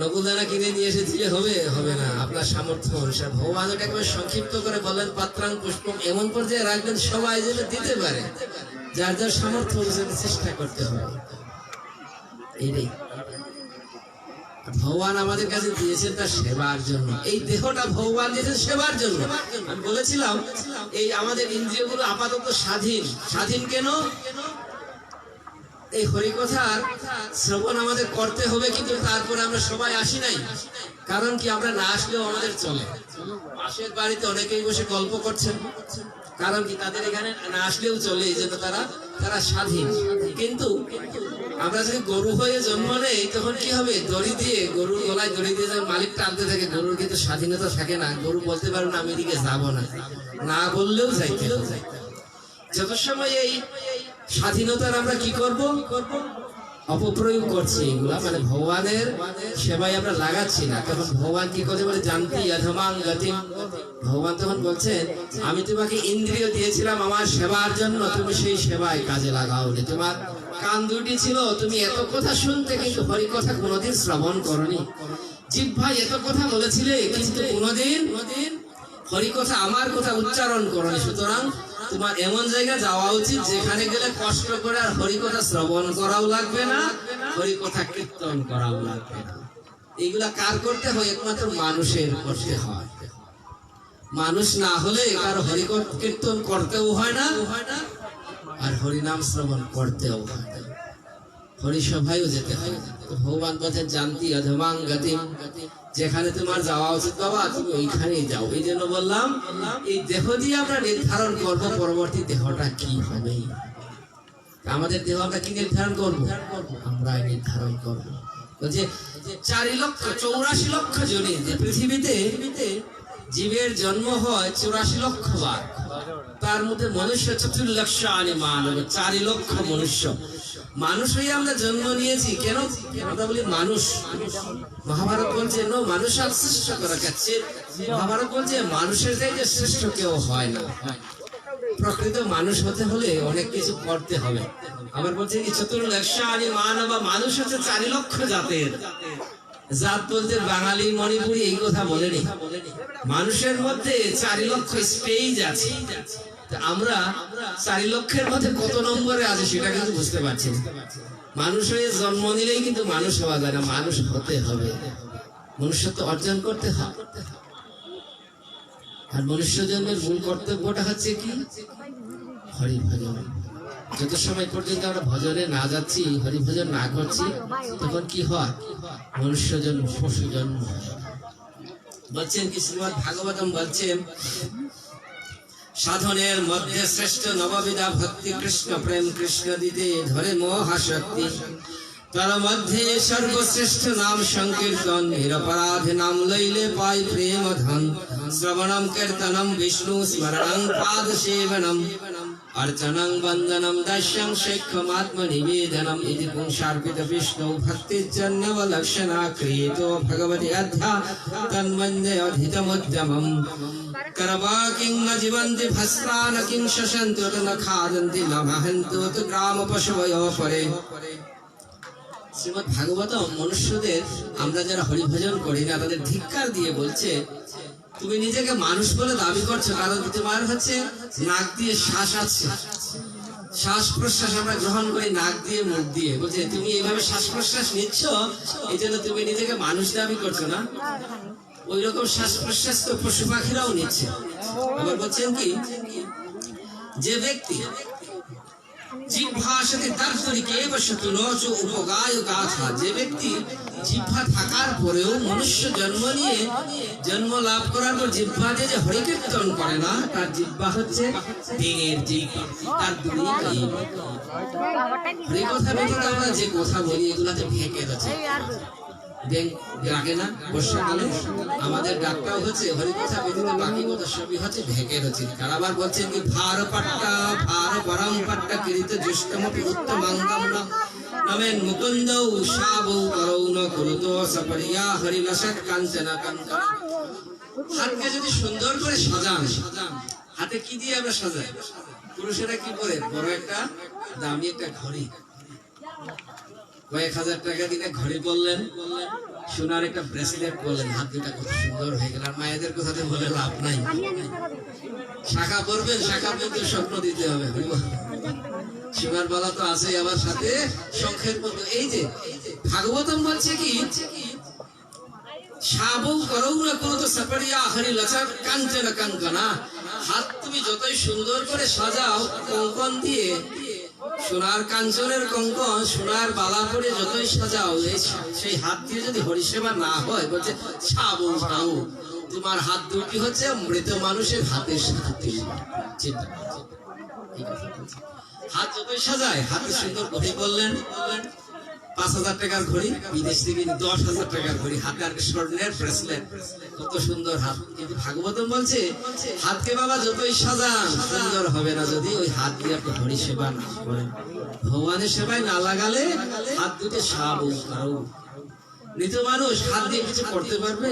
নকুলদানা কিনে নিয়ে এসে দিলে হবে? হবে না। আপনার সামর্থ্য অনুসারে ভগবান ওটা একবার সংক্ষিপ্ত করে বলেন পাত্রাং পুষ্পম, এমন পর্যায়ে রাখবেন সবাই যেন দিতে পারে, যার যার সামর্থ্য অনুসারে চেষ্টা করতে হবে। এইটাই ভগবান আমাদের কাছে দিয়েছেন তার সেবার জন্য। এই দেহটা ভগবান দিয়েছেন সেবার জন্য। আমি বলেছিলাম এই আমাদের ইন্দ্রিয়গুলো আপাতত স্বাধীন। স্বাধীন কেন? এই হরিকথার শ্রবণ আমাদের করতে হবে, কিন্তু তারপরে আমরা সবাই আসি নাই। কারণ কি? আমরা না আসলেও আমাদের চলে। পাশের বাড়িতে অনেকেই বসে গল্প করছেন, কারণ কি? তাদের এখানে না আসলেও চলে, এই জন্য তারা স্বাধীন। কিন্তু আমরা যদি গরু হয়ে জন্ম নেই তখন কি হবে? দড়ি দিয়ে, গরুর গলায় দড়ি দিয়ে যখন মালিক টানতে থাকে, গরুর কিন্তু স্বাধীনতা থাকে না। গরু বলতে পারবে না আমি এদিকে যাবো না, না বললেও যাইতে হবে। যত সময় এই স্বাধীনতার আমরা কি করব? অপপ্রয়োগ করছি এগুলা, মানে ভগবানের সেবায় আমরা লাগাচ্ছি না, তখন ভগবান কি করছে বলে জানতি অধমাং গতিম। ভগবান তখন বলছেন আমি তোমাকে ইন্দ্রিয় দিয়েছিলাম আমার সেবার জন্য, তুমি সেই সেবায় কাজে লাগাওনি। তোমার কান দুটি ছিল, তুমি এত কথা শুনতে, কিন্তু হরি কথা কোনোদিন শ্রবণ করনি। জিহ্বায় এত কথা বলেছিলে, কিন্তু কোনোদিন হরি কথা আমার কথা উচ্চারণ করনি। সুতরাং তোমার এমন জায়গায় যাওয়া উচিত যেখানে গেলে কষ্ট করে আর হরি কথা শ্রবণ করাও লাগবে না, হরি কথা কীর্তন করাও লাগবে না। এইগুলা কার করতে হয়? একমাত্র মানুষের করতে হয়। মানুষ না হলে কার হরি কীর্তন করতেও হয় না, আর হরিনাম শ্রবণ করতেও হয় না, হরিসভায়ও যেতে হয়। ভগবান বলছেন জানতি অধমাং গতিম, যেখানে তোমার যাওয়া উচিত বাবা তুমি ওইখানেই যাও। এই জন্য বললাম এই দেহ দিয়ে আমরা নির্ধারণ করবো পরবর্তী দেহটা কি হবে। আমাদের দেহ আমরা কি নির্ধারণ করবো? আমরা নির্ধারণ করবো যে 4,84 লক্ষ জনে যে পৃথিবীতে জীবের জন্ম হয় 84 লক্ষ বার, তার মধ্যে মনুষ্য 4 লক্ষ মানব, 4 লক্ষ মনুষ্য। মানুষ হয়ে আমরা জন্ম নিয়েছি কেন? আমরা বলি মানুষ। মহাভারত বলছে নো মানুষ আর শ্রেষ্ঠ করা কাছে। মহাভারত বলছে মানুষের চাইতে শ্রেষ্ঠ কেউ হয় না। প্রকৃত মানুষ হতে হলে অনেক কিছু করতে হবে। আবার বলছে কি 4 লক্ষ মানব, মানুষ হচ্ছে 4 লক্ষ জাতের। জাত বলতে বাঙালি মণিপুরি এই কথা বলেনি। মানুষের মধ্যে 4 লক্ষ স্টেজ আছে। আমরা 4 লক্ষের মধ্যে কত নম্বরে আছে সেটা কিন্তু বুঝতে পারছি না। মানুষ হয়ে জন্ম নিলেই কিন্তু মানুষ হওয়া যায় না, মানুষ হতে হবে, মনুষ্যত্ব অর্জন করতে হবে। আর মনুষ্য জন্মের মূল কর্তব্যটা হচ্ছে কি? হরি ভজন। যত সময় পর্যন্ত আমরা ভজনে না যাচ্ছি, হরি ভজন না করছি, তখন কি হয়? মনুষ্য জন্ম, পশু জন্ম। বলছেন কি শ্রীমদ্ ভাগবতম বলছেন সাধনের মধ্যে শ্রেষ্ঠ নববিধা ভক্তি কৃষ্ণ প্রেম, কৃষ্ণ দিতে ধরে মহাশক্তি। তার মধ্যে সর্বশ্রেষ্ঠ নাম সংকীর্তন, নিরপরাধ নাম লইলে পাই প্রেম ধন। শ্রবণম কীর্তনম বিষ্ণু স্মরণং পাদ সেবনম, अर्चनं वन्दनं दास्यं शैख्यमात्मनिवेदनम् इति पुंसार्पित विष्णु भक्तिजन्यवलक्षणा क्रियतो भगवति अध्या तन्वन्दे अधितमुद्यमम् करवाकिं न जीवन्ति भस्त्रा न किं शशन्ति न खादन्ति न महन्ति तु ग्रामपशवयो परे। শ্রীমদ্ ভাগবতম মনুষ্যদের আমরা যারা হরিভজন করি না তাদের ধিক্কার দিয়ে বলছে তুমি নিজেকে মানুষ বলে দাবি করছো, কারণ তোমার হচ্ছে নাক দিয়ে শ্বাস আছে, শ্বাস প্রশ্বাস আমরা গ্রহণ করি নাক দিয়ে মুখ দিয়ে। বলছে তুমি এইভাবে শ্বাস প্রশ্বাস নিচ্ছ, এই জন্য তুমি নিজেকে মানুষ দাবি করছো না। ওই রকম শ্বাস প্রশ্বাস তো পশু পাখিরাও নিচ্ছে। আবার বলছেন কি, যে ব্যক্তি জিহ্বাসতি দর্শনিকে বশতু নচ উপগায় গাথা, যে ব্যক্তি জিহ্বা থাকার পরেও মনুষ্য জন্ম নিয়ে জন্ম লাভ করার পর জিহ্বা দিয়ে যে হরিকীর্তন করে না, তার জিহ্বা হচ্ছে ব্যাঙের জিহ্বা, তার দুই হরি কথা ব্যতীত আমরা যে কথা বলি এগুলাতে ভেঙে গেছে। ব্যাঙ ডাকে না বর্ষাকালে, আমাদের ডাকটাও হচ্ছে হরি কথা ব্যতীত বাকি কথা সবই হচ্ছে ভেঙে রয়েছে। আর আবার বলছেন কি ভার পাট্টা ভার পরম পাট্টা কিরিত জ্যেষ্ঠমপি উত্তমাঙ্গম নমেন মুকুন্দ উষাবৌ করৌ ন কুরুতো সপরিয়া হরিলসৎ কাঞ্চন কাঞ্চন। হাতকে যদি সুন্দর করে সাজান, হাতে কি দিয়ে আমরা সাজাই? পুরুষেরা কি করে, বড় একটা দামি একটা ঘড়ি, কয়েক হাজার টাকা দিলে ঘড়ি বললেন, সোনার একটা ব্রেসলেট বললেন, হাত দুটা কত সুন্দর হয়ে গেল। আর মায়েদের কথাতে বলে লাভ নাই, শাখা পড়বেন, শাখা পড়তে স্বপ্ন দিতে হবে। সোনার বালা তো আছে, আবার সাথে শঙ্খের মতো। এই যে ভাগবতম বলছে কি, সাবৌ করৌ না কোনো তো সাপড়িয়া হরি লচা কাঞ্চন কাঙ্কনা। হাত তুমি যতই সুন্দর করে সাজাও কঙ্কন দিয়ে, সোনার কাঞ্চনের কঙ্কন সোনার বালা পরে যতই সাজাও, সেই হাত দিয়ে যদি হরিসেবা না হয়, বলছে ছাবৌ ছাবৌ, তোমার হাত দুটি হচ্ছে মৃত মানুষের হাতের সাথে। হাত যতই সাজায়, হাতে সুন্দর ঘড়ি বললেন, ৫,০০০ টাকার ঘড়ি, বিদেশ থেকে ১০,০০০ টাকার ঘড়ি, হাতে আর স্বর্ণের ব্রেসলেট, কত সুন্দর হাত। কিন্তু ভাগবতম বলছে হাতকে বাবা যতই সাজান সুন্দর হবে না যদি ওই হাত দিয়ে আপনি হরি সেবা না করেন, ভগবানের সেবায় না লাগালে। হাত দুটো সাবু কারো মৃত মানুষ হাত দিয়ে কিছু করতে পারবে?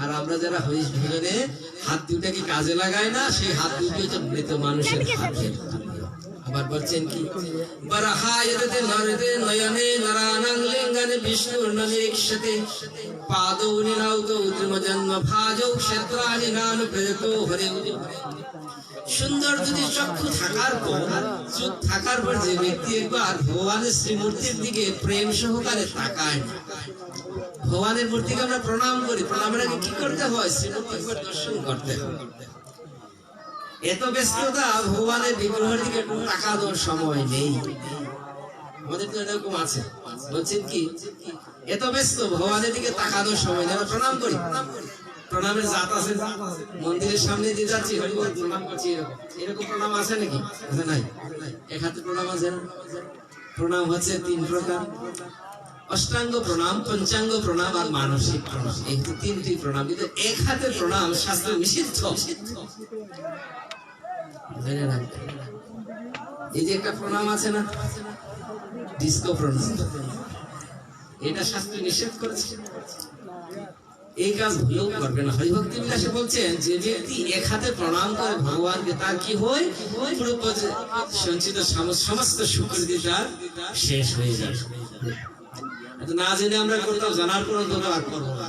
আর আমরা যারা হরি ভজনে হাত দুটাকে কাজে লাগাই না, সেই হাত দুটি হচ্ছে মৃত মানুষের হাতের। আবার বলছেন কি, বরাহায়তে নরদে নয়নে নরানাং লিঙ্গনে বিষ্ণুর নিরীক্ষতে পাদৌ নিনাউত উদ্রম জন্ম ভাজৌ ক্ষেত্রাণি নানু প্রযতো হরে। সুন্দর যদি চক্ষু থাকার পর, চোখ থাকার পর যে ব্যক্তি একবার ভগবানের শ্রীমূর্তির দিকে প্রেম সহকারে তাকায়, ভগবানের মূর্তিকে আমরা প্রণাম করি, প্রণামের আগে কি করতে হয়? শ্রীমূর্তিকে দর্শন করতে হয়। এত ব্যস্ততা, ভগবানের বিগ্রহের দিকে টাকা দেওয়ার সময় নেই। আমাদের তো এরকম আছে। বলছেন কি, এত ব্যস্ত, ভগবানের দিকে টাকা দেওয়ার সময় নেই। আমরা প্রণাম করি, প্রণামের জাত আছে। মন্দিরের সামনে দিয়ে যাচ্ছি, প্রণাম করছি, এরকম প্রণাম আছে নাকি? নাই। এক হাতে প্রণাম আছে না? প্রণাম হচ্ছে ৩ প্রকার: অষ্টাঙ্গ প্রণাম, পঞ্চাঙ্গ প্রণাম আর মানসিক প্রণাম। এই 3টি প্রণাম। কিন্তু এক হাতে প্রণাম শাস্ত্রে নিষিদ্ধ। এই যে একটা প্রণাম আছে না, ডিস্কো প্রণাম, এটা শাস্ত্রে নিষেধ করেছে। এই কাজ ভুলেও করবে না। হরিভক্তি বিলাসে বলছেন, যে ব্যক্তি এক হাতে প্রণাম করে ভগবানকে, তার কি হয়? সঞ্চিত সমস্ত সুকৃতি তার শেষ হয়ে যাবে। না জেনে আমরা করতাম, জানার পর আর করবো না।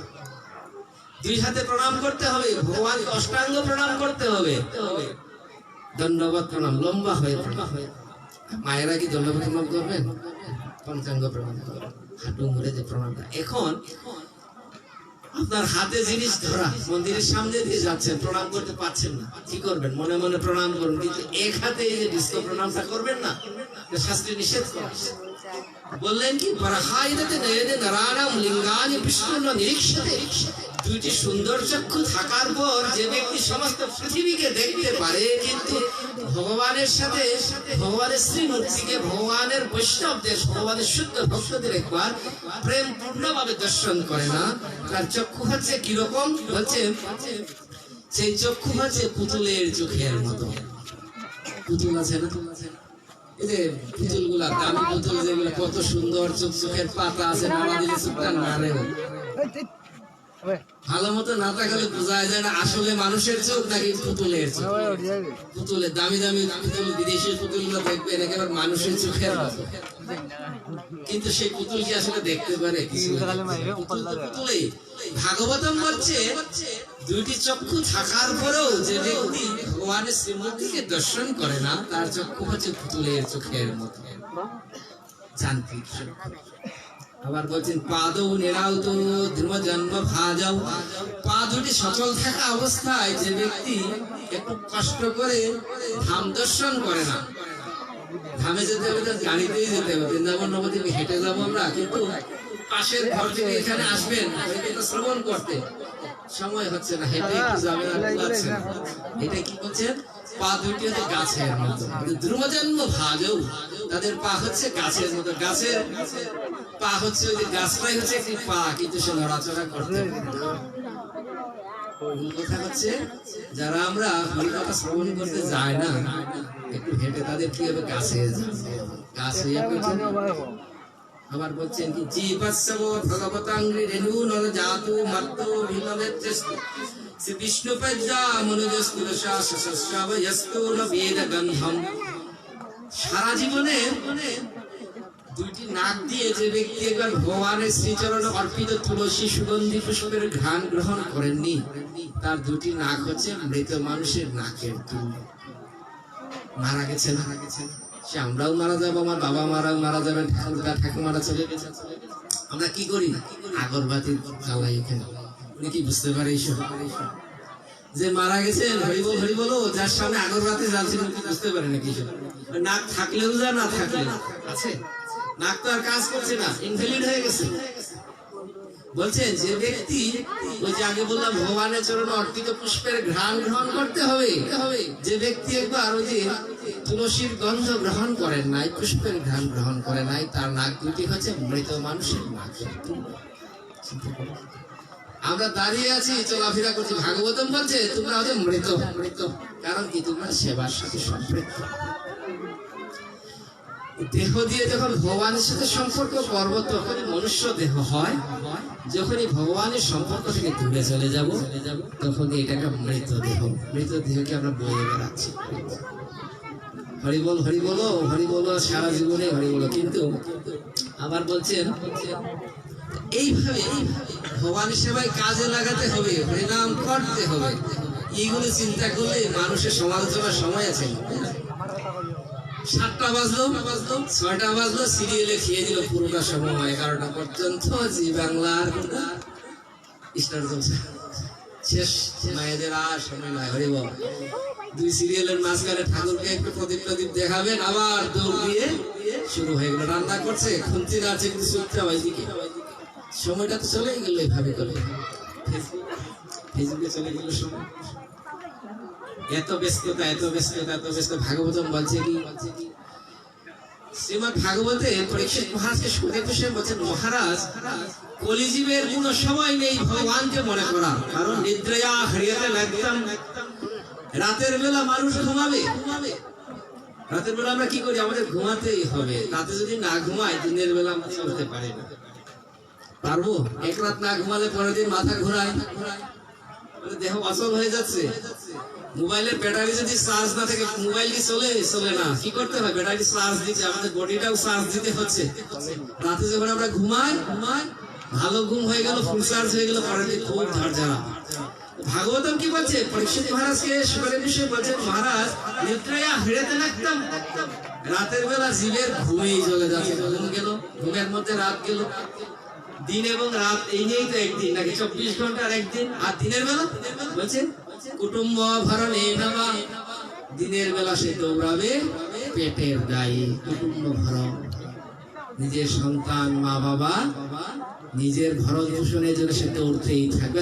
2 হাতে প্রণাম করতে হবে, ভগবানকে অষ্টাঙ্গ প্রণাম করতে হবে। দণ্ডবত প্রণাম, লম্বা হয়ে প্রণাম। মায়েরা কি দণ্ডবত প্রণাম করবেন? পঞ্চাঙ্গ প্রণাম করবেন, হাঁটু মুড়ে যে প্রণামটা। এখন আপনার হাতে জিনিস ধরা, মন্দিরের সামনে দিয়ে যাচ্ছেন, প্রণাম করতে পারছেন না, কি করবেন? মনে মনে প্রণাম করুন, কিন্তু এক হাতে এই যে ডিস্কো প্রণামটা করবেন না, শাস্ত্রে নিষেধ করা। বললেন কি, বরাহায়তে নয়নে নরানাং লিঙ্গানি বিষ্ণুর নিরীক্ষতে। 2টি সুন্দর চক্ষু থাকার পর যে ব্যক্তি সমস্ত পৃথিবীকে দেখতে পারে, কিন্তু ভগবানের সাথে, ভগবানের শ্রীমূর্তিকে, ভগবানের বৈষ্ণবদের, ভগবানের শুদ্ধ ভক্তদের একবার প্রেম পূর্ণভাবে দর্শন করে না, তার চক্ষু হচ্ছে কিরকম? বলছে সেই চক্ষু হচ্ছে পুতুলের চোখের মতো। পুতুল আছে না, এই যে পুতুল গুলা দামি পুতুল যেগুলো কত সুন্দর, চোখ চোখের পাতা আছে, নাড়া দিলে চোখটা নাড়ে, ভালো মতো না তাকালে বোঝা যায় না আসলে মানুষের চোখ নাকি পুতুলের চোখ। পুতুলের দামি দামি পুতুল, বিদেশি পুতুল গুলো দেখবেন একেবারে মানুষের চোখের মতো, কিন্তু সেই পুতুল কি আসলে দেখতে পারে? পুতুল তো পুতুলই। ভাগবতম বলছে দুইটি চক্ষু থাকার পরেও যে ব্যক্তি ভগবানের শ্রীমূর্তিকে দর্শন করে না, তার চক্ষু হচ্ছে পুতুলের চোখের মতো, যান্ত্রিক চক্ষু। আবার বলছেন পাদৌ নিরাউত ধ্রুব জন্ম ভাজাও, পা দুটি সচল থাকা অবস্থায় যে ব্যক্তি একটু কষ্ট করে ধাম দর্শন করে না, ধামে যেতে হবে তো গাড়িতেই যেতে হবে, বৃন্দাবন নবদ্বীপে হেঁটে যাবো আমরা, কিন্তু পাশের ঘর থেকে এখানে আসবেন এটা শ্রবণ করতে সময় হচ্ছে না, হেঁটে একটু যাবেন আর পাচ্ছে না। এটা কি বলছেন? পা দুটি হচ্ছে গাছের মতো, ধ্রুব জন্ম ভাজাও, তাদের পা হচ্ছে গাছের মতো, গাছের পা হচ্ছে ওই যে গাছটাই হচ্ছে একটি পা, কিন্তু সে নড়াচড়া করতে কথা হচ্ছে যারা আমরা হরিকথা শ্রবণ করতে যায় না, একটু হেঁটে তাদের কি হবে? গাছে গাছে। আবার বলছেন কি জীবস্ব ভগবতাঙ্গি রেণু নর জাতু মত্তো ভিন্নবেত্তস্তু শ্রী বিষ্ণু পজ্জা মনুজস্তুলশা সশস্রাবয়স্তু ন বেদ গন্ধম। সারা জীবনে দুইটি নাক দিয়ে যে ব্যক্তি একবার ভগবানের শ্রীচরণ অর্পিত তুলসী সুগন্ধি পুষ্পের ঘ্রাণ গ্রহণ করেননি, তার দুটি নাক হচ্ছে মৃত মানুষের নাকের তুল্য। মারা গেছে, মারা গেছে, সে আমরাও মারা যাবো, আমার বাবা মারাও মারা যাবে, ঠাকুমারা চলে গেছে, আমরা কি করি? আগরবাতি জ্বালাই এখানে। উনি কি বুঝতে পারে এইসব যে মারা গেছে? হরিবল হরিবল, যার সামনে আগরবাতি জ্বালছে কি বুঝতে পারে নাকি? নাক থাকলেও যা, না থাকলে আছে, নাক তো আর কাজ করছে না, ইনভ্যালিড হয়ে গেছে। বলছেন যে ব্যক্তি ওই যে আগে বললাম ভগবানের চরণ অর্পিত পুষ্পের ঘ্রাণ গ্রহণ করতে হবে, যে ব্যক্তি একবার ওই যে তুলসীর গন্ধ গ্রহণ করেন নাই, পুষ্পের ঘ্রাণ গ্রহণ করে নাই, তার নাক দুটি হচ্ছে মৃত মানুষের নাক। আমরা দাঁড়িয়ে আছি, চলাফেরা করছি, ভাগবতম বলছে তোমরা হচ্ছে মৃত, মৃত কারণ কি? তোমরা সেবার সাথে সম্পৃক্ত। দেহ দিয়ে যখন ভগবানের সাথে সম্পর্ক করব তখনই মনুষ্য দেহ হয়, যখনই ভগবানের সম্পর্ক থেকে দূরে চলে যাব তখনই এটাকে মৃত দেহ। মৃত দেহকে আমরা বয়ে বেড়াচ্ছি, হরিবল হরিবল হরিবল সারা জীবনে হরিবল। কিন্তু আবার বলছেন এইভাবে ভগবানের সেবায় কাজে লাগাতে হবে, হরিনাম করতে হবে। এইগুলো চিন্তা করলে মানুষের সমালোচনার সময় আছে। 7টা বাজলো, 6টা বাজলো, সিরিয়ালে খেয়ে দিল পুরোটা সময়, 11টা পর্যন্ত জি বাংলার স্টার জলসা শেষ। মায়েদের আর সময় নয়, হরি বল। 2 সিরিয়ালের মাঝখানে ঠাকুরকে একটু প্রদীপ প্রদীপ দেখাবেন, আবার দৌড় দিয়ে শুরু হয়ে গেল। রান্না করছে, খুন্তি আছে, কিন্তু চুপটা ওইদিকে, সময়টা তো চলে গেল এইভাবে করে। ফেসবুকে চলে গেল সময়, এত ব্যস্ততা, এত ব্যস্ততা, এত ব্যস্ত। ভাগবতম বলছে কি? শ্রীমদ ভাগবতে পরীক্ষিত মহারাজকে সুখদেব গোস্বামী বলছেন, মহারাজ কলিজীবের কোন সময় নেই ভগবানকে মনে করা, কারণ নিদ্রয়া হরিয়তে লাগতাম। রাতের বেলা মানুষ ঘুমাবে, রাতের বেলা আমরা কি করি? আমাদের ঘুমাতেই হবে। রাতে যদি না ঘুমাই দিনের বেলা আমরা চলতে পারি না। পারবো? এক রাত না ঘুমালে পরের দিন মাথা ঘোরায়, দেহ অচল হয়ে যাচ্ছে। মোবাইলের ব্যাটারি যদি চার্জ না থাকে মোবাইল কি চলে না। কি করতে হয়? ব্যাটারি চার্জ দিতে, আমাদের বডিটাও চার্জ দিতে হচ্ছে। রাতে যখন আমরা ঘুমাই, ভালো ঘুম হয়ে গেল, ফুল চার্জ হয়ে গেল, পরের দিন খুব ঝাড়ঝাড়া। ভাগবতম কি বলছে? পরীক্ষিত মহারাজকে সুখদেব গোস্বামী বলছেন, মহারাজ নিদ্রয়া হৃদে লাগতাম। রাতের বেলা জীবের ঘুমেই চলে যাচ্ছে, ঘুম গেল, ঘুমের মধ্যে রাত গেল। দিন এবং রাত এই নিয়েই তো একদিন, নাকি 24 ঘন্টার একদিন। আর দিনের বেলা বলছে কুটুম্ব ভরণে নামা, দিনের বেলা সে দৌড়াবে পেটের দায়ে। কুটুম্ব ভরণ, নিজের সন্তান, মা বাবা, নিজের ভরণ পোষণের জন্য সে দৌড়তেই থাকবে।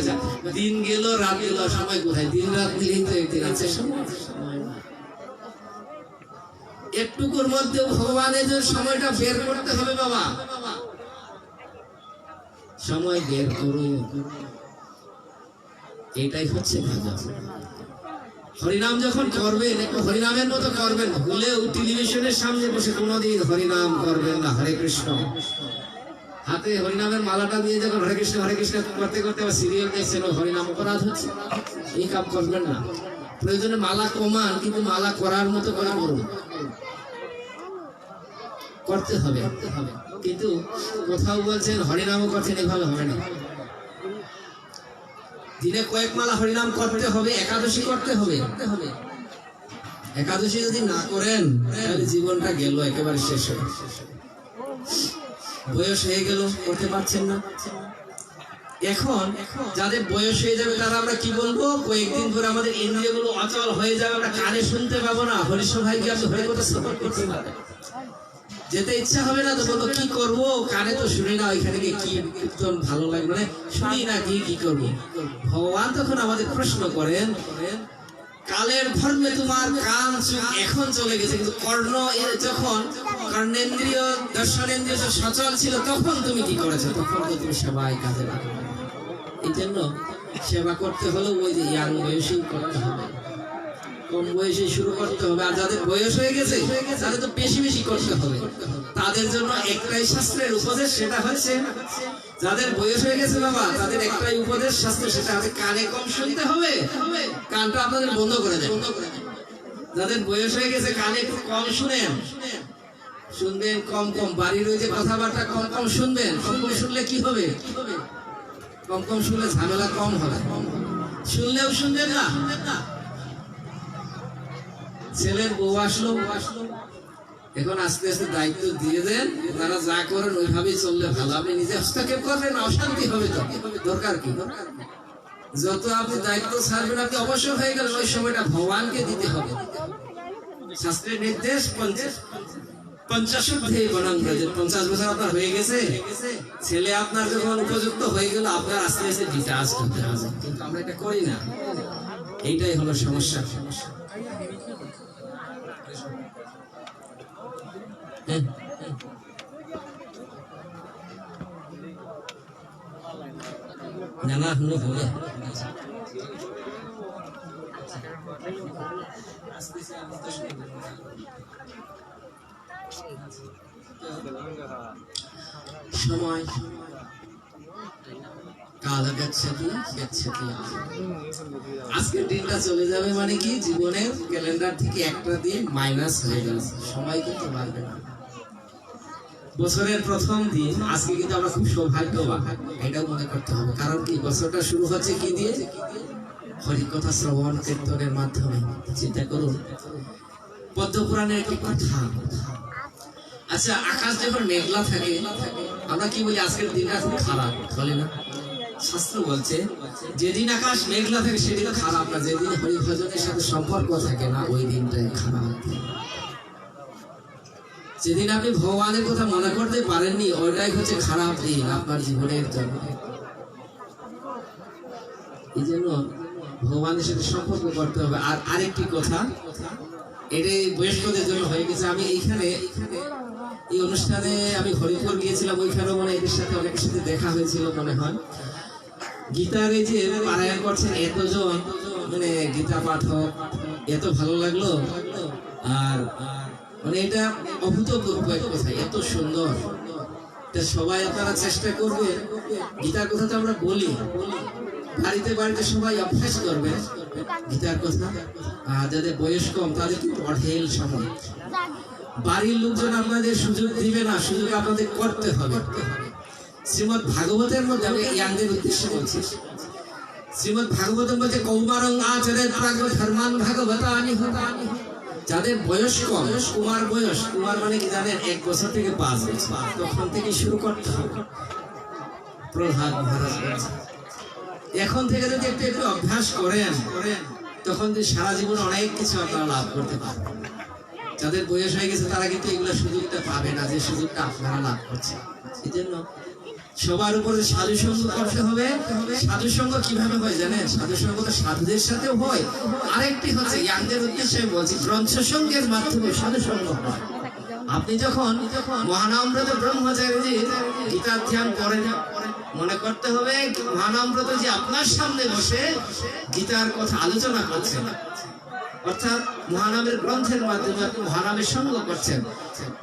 দিন গেল রাত গেল, সময় কোথায়? দিন রাত মিলেই তো একদিন আছে। একটুকুর মধ্যে ভগবানের জন্য সময়টা বের করতে হবে বাবা, সময় বের করুন। এটাই হচ্ছে ভজন। হরিনাম যখন করবেন একটু হরিনামের মতো করবেন, ভুলেও টেলিভিশনের সামনে বসে কোনোদিন হরিনাম করবেন না। হরে কৃষ্ণ হাতে হরিনামের মালাটা দিয়ে যখন হরে কৃষ্ণ করতে করতে আবার সিরিয়াল দেখছেন, হরিনাম অপরাধ হচ্ছে, এই কাম করবেন না। প্রয়োজনে মালা কমান, কিন্তু মালা করার মতো করে করুন, করতে হবে। কিন্তু কোথাও বলছেন হরিনামও করছেন, এভাবে হবে না। দিনে কয়েক মালা হরিনাম করতে হবে, একাদশী করতে হবে। একাদশী যদি না করেন তাহলে জীবনটা গেল, একেবারে শেষ হয়ে। বয়স হয়ে গেল, করতে পারছেন না। এখন যাদের বয়স হয়ে যাবে তারা আমরা কি বলবো, কয়েকদিন ধরে আমাদের ইন্দ্রিয়গুলো অচল হয়ে যাবে, আমরা কানে শুনতে পাবো না। হরিশ ভাইকে আপনি হরি কথা শ্রবণ করতে পারবেন, যেতে ইচ্ছা হবে না, তো বলবো কি করবো, কানে তো শুনি না, ওইখানে গিয়ে কি কীর্তন ভালো লাগবে না, শুনি না, কি করবো। ভগবান তখন আমাদের প্রশ্ন করেন, কালের ধর্মে তোমার কান চোখ এখন চলে গেছে, কিন্তু কর্ণ যখন কর্ণেন্দ্রিয় দর্শনেন্দ্রিয় সচল ছিল তখন তুমি কি করেছো, তখন তো তুমি সেবাই কাজে লাগবে। এই জন্য সেবা করতে হলে ওই যে ইয়াং বয়সেই করতে হবে, কম বয়সে শুরু করতে হবে। আর যাদের বয়স হয়ে গেছে তাদের তো বেশি বেশি করতে হবে। তাদের জন্য একটাই শাস্ত্রের উপদেশ, সেটা হচ্ছে যাদের বয়স হয়ে গেছে বাবা, তাদের একটাই উপদেশ শাস্ত্র, সেটা হচ্ছে কানে কম শুনতে হবে, কানটা আপনাদের বন্ধ করে দেয়। যাদের বয়স হয়ে গেছে কানে একটু কম শুনেন, শুনবেন কম, বাড়ির ওই যে কথাবার্তা কম শুনবেন। কম শুনলে কি হবে, কম শুনলে ঝামেলা কম হবে, শুনলেও শুনবেন না। ছেলের বউ আসলো, এখন আস্তে আস্তে দায়িত্ব দিয়ে দেন, ওনারা যা করেন ওইভাবেই চললে ভালো। আপনি নিজে হস্তক্ষেপ করবেন, অশান্তি হবে, তো দরকার কি। যত আপনি দায়িত্ব ছাড়বেন, আপনি অবসর হয়ে গেলেন, ওই সময়টা ভগবানকে দিতে হবে। শাস্ত্রের নির্দেশ 50 বছর আপনার হয়ে গেছে, ছেলে আপনার যখন উপযুক্ত হয়ে গেল, আপনার আস্তে আস্তে ডিটাচ করতে হবে, কিন্তু আমরা এটা করি না। এইটাই হলো সমস্যা। না হলো হবে, সময় কাল গচ্ছতি। আজকের দিনটা চলে যাবে মানে কি, জীবনের ক্যালেন্ডার থেকে একটা দিন মাইনাস হয়ে গেল, সময় কিন্তু বাড়বে না। বছরের প্রথম দিন আজকে, কিন্তু আমরা খুব সৌভাগ্যবান, এটাও মনে করতে হবে। কারণ কি, বছরটা শুরু হচ্ছে কি দিয়ে, হরিকথা শ্রবণ কীর্তনের মাধ্যমে। চিন্তা করুন, পদ্মপুরাণের একটি কথা। আচ্ছা, আকাশ যখন মেঘলা থাকে আমরা কি বলি, আজকের দিনটা খুব খারাপ, বলে না? শাস্ত্র বলছে যেদিন আকাশ মেঘলা থাকে সেদিন খারাপ না, যেদিন হরিভজনের সাথে সম্পর্ক থাকে না ওই দিনটাই খারাপ। যেদিন আপনি ভগবানের কথা মনে করতে পারেননি, ওইটাই হচ্ছে খারাপ দিন আপনার জীবনের জন্য। এই জন্য ভগবানের সাথে সম্পর্ক করতে হবে। আর আরেকটি কথা, এটাই বয়স্কদের জন্য হয়ে গেছে। আমি এইখানে এই অনুষ্ঠানে আমি হরিপুর গিয়েছিলাম, ওইখানেও মানে এদের সাথে অনেকের সাথে দেখা হয়েছিল মনে হয়। গীতার এই যে পারায়ণ করছেন এতজন, মানে গীতা পাঠক, এত ভালো লাগলো। আর মানে এটা অভূতপূর্ব এক কথা, এত সুন্দর। সবাই আপনারা চেষ্টা করবে, গীতার কথা তো আমরা বলি, বাড়িতে বাড়িতে সবাই অভ্যাস করবে গীতার কথা। আর যাদের বয়স কম তাদের কিন্তু অঢেল সময়, বাড়ির লোকজন আপনাদের সুযোগ দিবে না, সুযোগ আপনাদের করতে হবে। শ্রীমদ ভাগবতের মধ্যে, আমি ইয়াংদের উদ্দেশ্যে বলছি, শ্রীমদ ভাগবতের মধ্যে কৌমারং আচরেৎ প্রাজ্ঞ ধর্মান ভাগবতানি হতানি। যাদের বয়স কম, কুমার বয়স, কুমার মানে কি জানেন, 1 বছর থেকে 5 বছর, তখন থেকে শুরু করতে হবে। প্রহ্লাদ মহারাজ বলছে, এখন থেকে যদি একটু একটু অভ্যাস করেন, তখন যে সারা জীবন অনেক কিছু আপনারা লাভ করতে পারবেন। যাদের বয়স হয়ে গেছে তারা কিন্তু এগুলো সুযোগটা পাবে না, যে সুযোগটা আপনারা লাভ করছেন। এই জন্য সবার উপরে সাধু সঙ্গ করতে হবে। সাধু সঙ্গ কিভাবে হয় জানেন? সাধু সঙ্গ তো সাধুদের সাথেও হয়, আরেকটি হচ্ছে ইয়াংদের উদ্দেশ্যে বলছি, গ্রন্থ সঙ্গের মাধ্যমে সাধু সঙ্গ হয়। আপনি যখন মহানামব্রত ব্রহ্মচারী গীতা ধ্যান করেন, মনে করতে হবে মহানামব্রত যে আপনার সামনে বসে গীতার কথা আলোচনা করছেন, অর্থাৎ মহানামের গ্রন্থের মাধ্যমে আপনি মহানামের সঙ্গ করছেন।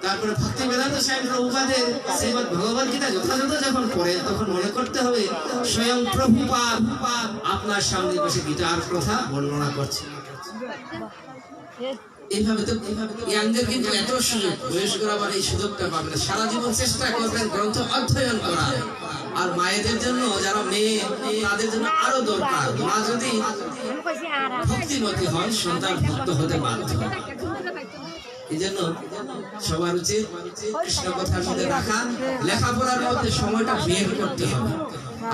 তারপরে ভক্তি বেদান্ত সাহেব প্রভুপাদের শ্রীমদ্ ভগবদ গীতা যথাযথ যখন পড়েন তখন মনে করতে হবে স্বয়ং প্রভুপাদ আপনার সামনে বসে গীতার কথা বর্ণনা করছে। এইভাবে তো ইয়াংদের কিন্তু এত সুযোগ, বয়স্করা আবার এই সুযোগটা পাবে না। সারা জীবন চেষ্টা করবেন গ্রন্থ অধ্যয়ন করা। আর মায়েদের জন্য, যারা মেয়ে তাদের জন্য আরো দরকার, মা যদি ভক্তিমতী হন সন্তান ভক্ত হতে বাধ্য। এই জন্য সবার উচিত কৃষ্ণ কথার মধ্যে রাখা, লেখাপড়ার মধ্যে সময়টা বের করতে হবে।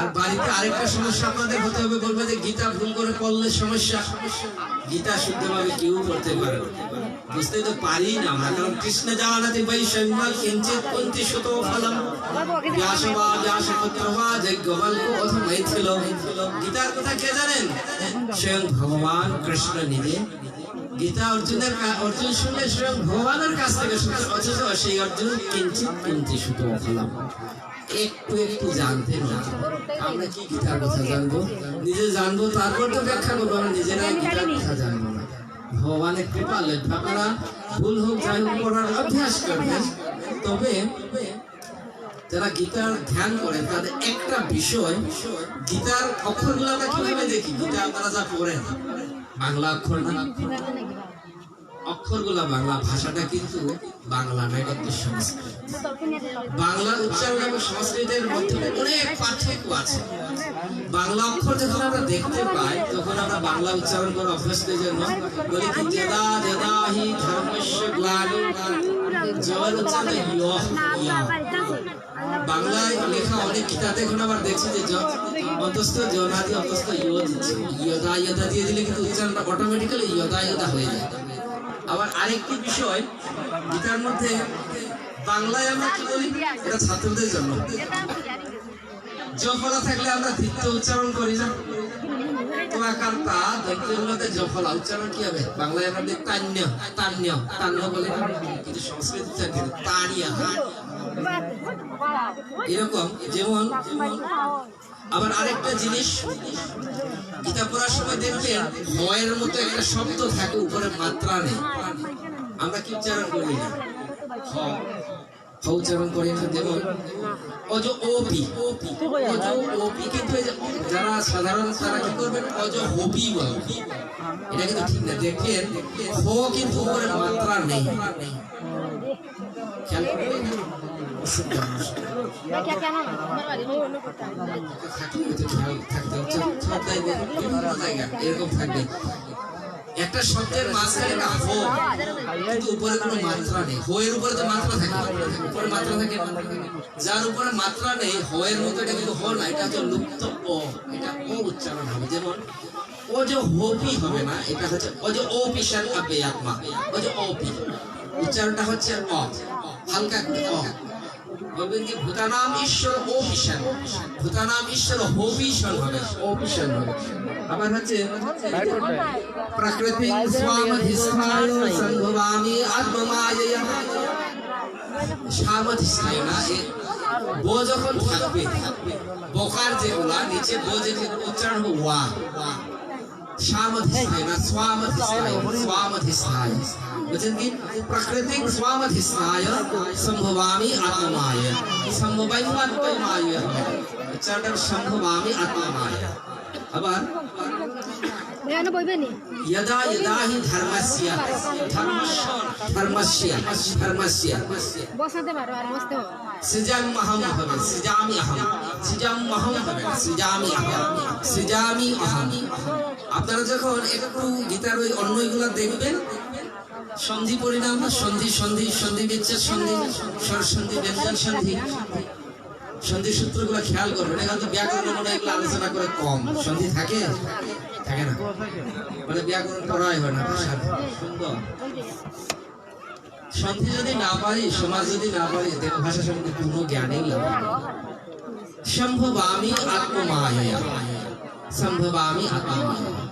আর বাড়িতে আরেকটা সমস্যা আপনাদের হতে হবে, বলবে যে গীতা ভুল করে পড়লে সমস্যা। গীতা শুদ্ধভাবে কেউ পড়তে পারে না, বুঝতে তো পারি না আমরা। কারণ কৃষ্ণ জানাতে বৈষম্য কিঞ্চিত কুন্তি সুত ফলম ব্যাসবা ব্যাসপুত্রবা যজ্ঞবল্ক অথময় ছিল। গীতার কথা কে জানেন? স্বয়ং ভগবান কৃষ্ণ নিজে। গীতা অর্জুন শুনলে স্বয়ং ভগবানের কাছ থেকে শুনতে, অথচ সেই অর্জুন কিঞ্চিত কুন্তি সুত ফলম একটু একটু জানতেন না। আমরা কি গীতার কথা জানবো? নিজে জানবো, তারপর তো ব্যাখ্যা করবো। আমরা নিজেরা গীতার কথা জানবো না। ভগবানের কৃপা লক্ষ্য করা, ভুল হোক যাই হোক পড়ার অভ্যাস করবেন। তবে যারা গীতার ধ্যান করেন তাদের একটা বিষয়, গীতার অক্ষরগুলো আমরা কিভাবে দেখি? গীতা আপনারা যা পড়েন বাংলা অক্ষর না, অক্ষরগুলা বাংলা, ভাষাটা কিন্তু বাংলা নয়, কিন্তু সংস্কৃত। বাংলা উচ্চারণ এবং সংস্কৃতের মধ্যে অনেক পার্থক্য আছে। বাংলা অক্ষর যখন আমরা দেখতে পাই তখন আমরা বাংলা উচ্চারণ করে অভ্যস্তের জন্য বলি কি যদা যদা হি ধর্মস্য গ্লানি জল উচ্চারণ ইয়ঃ ইয়া। বাংলায় লেখা অনেক কিতাব এখন আবার দেখছি যে অন্তস্থ জনাদি অন্তস্থ ইয় দিচ্ছে, ইয়দা ইয়দা দিয়ে দিলে কিন্তু উচ্চারণটা অটোমেটিক্যালি ইয়দা ইয়দা হয়ে যায়। আবার আরেকটি বিষয়, গীতার মধ্যে বাংলায় আমরা কি বলি, এটা ছাত্রদের জন্য, জফলা থাকলে আমরা ধিত্য উচ্চারণ করি না। তোয়াকারটা দৈত্যগুলোতে জফলা উচ্চারণ কি হবে? বাংলায় আমরা বলি তান্য, তান্য তান্য বলে, কিন্তু সংস্কৃত উচ্চারণ তানিয়া। এরকম যেমন আবার আরেকটা জিনিস, গীতা পড়ার সময় দেখবেন হয়ের মতো একটা শব্দ থাকে, উপরে মাত্রা নেই। আমরা কি উচ্চারণ করি না? উচ্চারণ করি না। যেমন অজ ওপি, অজ ওপি, কিন্তু যারা সাধারণ তারা কি করবেন? অজ হোপি বলে। এটা কিন্তু ঠিক না। দেখেন হ কিন্তু উপরে মাত্রা নেই, খেয়াল করবেন। এরকম থাকবে একটা শব্দের মাঝখানে একটা হো, কিন্তু উপরে কোনো মাত্রা নেই। হো এর উপরে তো মাত্রা থাকে, উপরে মাত্রা থাকে। যার উপরে মাত্রা নেই হো এর মতো, এটা কিন্তু হো না, এটা হচ্ছে লুপ্ত অ, এটা ও উচ্চারণ হবে। যেমন ও যে হোপি হবে না, এটা হচ্ছে ও যে ও পিশান আবে আত্মা, ও যে ও পি, উচ্চারণটা হচ্ছে অ, হালকা অ। বলবেন কি ভূতানাম ঈশ্বর ও পিশান, ভূতানাম ঈশ্বর হো পিশান হবে, ও পিশান হবে। আবার হচ্ছে প্রকৃতি স্বামধিষ্ঠায় সম্ভবামি আত্মমায়য়া, স্বামধিষ্ঠায় না, বো যখন থাকবে, বকার যেগুলা নিচে বো যেগুলো উচ্চারণ হবে ওয়া, স্বামধিষ্ঠায় না স্বামধিষ্ঠায়, স্বামধিষ্ঠায়। বুঝছেন কি? প্রকৃতি স্বামধিষ্ঠায় সম্ভবামি আত্মমায়য়া, সম্ভবামি আত্মমায়য়া, উচ্চারণ সম্ভবামি আত্মমায়য়া। আবার यदा यदा हि धर्मस्य धर्मस्य धर्मस्य धर्मस्य सृजाम्यहं भवे सृजामि अहं सृजाम्यहं भवे सृजामि अहं सृजामि अहं। আপনারা যখন একটু গীতার ওই অন্যগুলো দেখবেন, সন্ধি পরিণাম, সন্ধি সন্ধি সন্ধি বিচ্ছেদ সন্ধি, স্বর সন্ধি, ব্যঞ্জন সন্ধি, সন্ধি সূত্রগুলো খেয়াল করবেন। এখন তো ব্যাকরণ মনে এগুলো আলোচনা করে কম, সন্ধি থাকে থাকে না, মানে ব্যাকরণ পড়াই হয় না। সুন্দর সন্ধি যদি না পারি, সমাজ যদি না পারি, দেব ভাষা সম্বন্ধে কোনো জ্ঞানই লাভ নেই। সম্ভবামি আত্মমায়য়া, সম্ভবামি আত্মমায়য়া।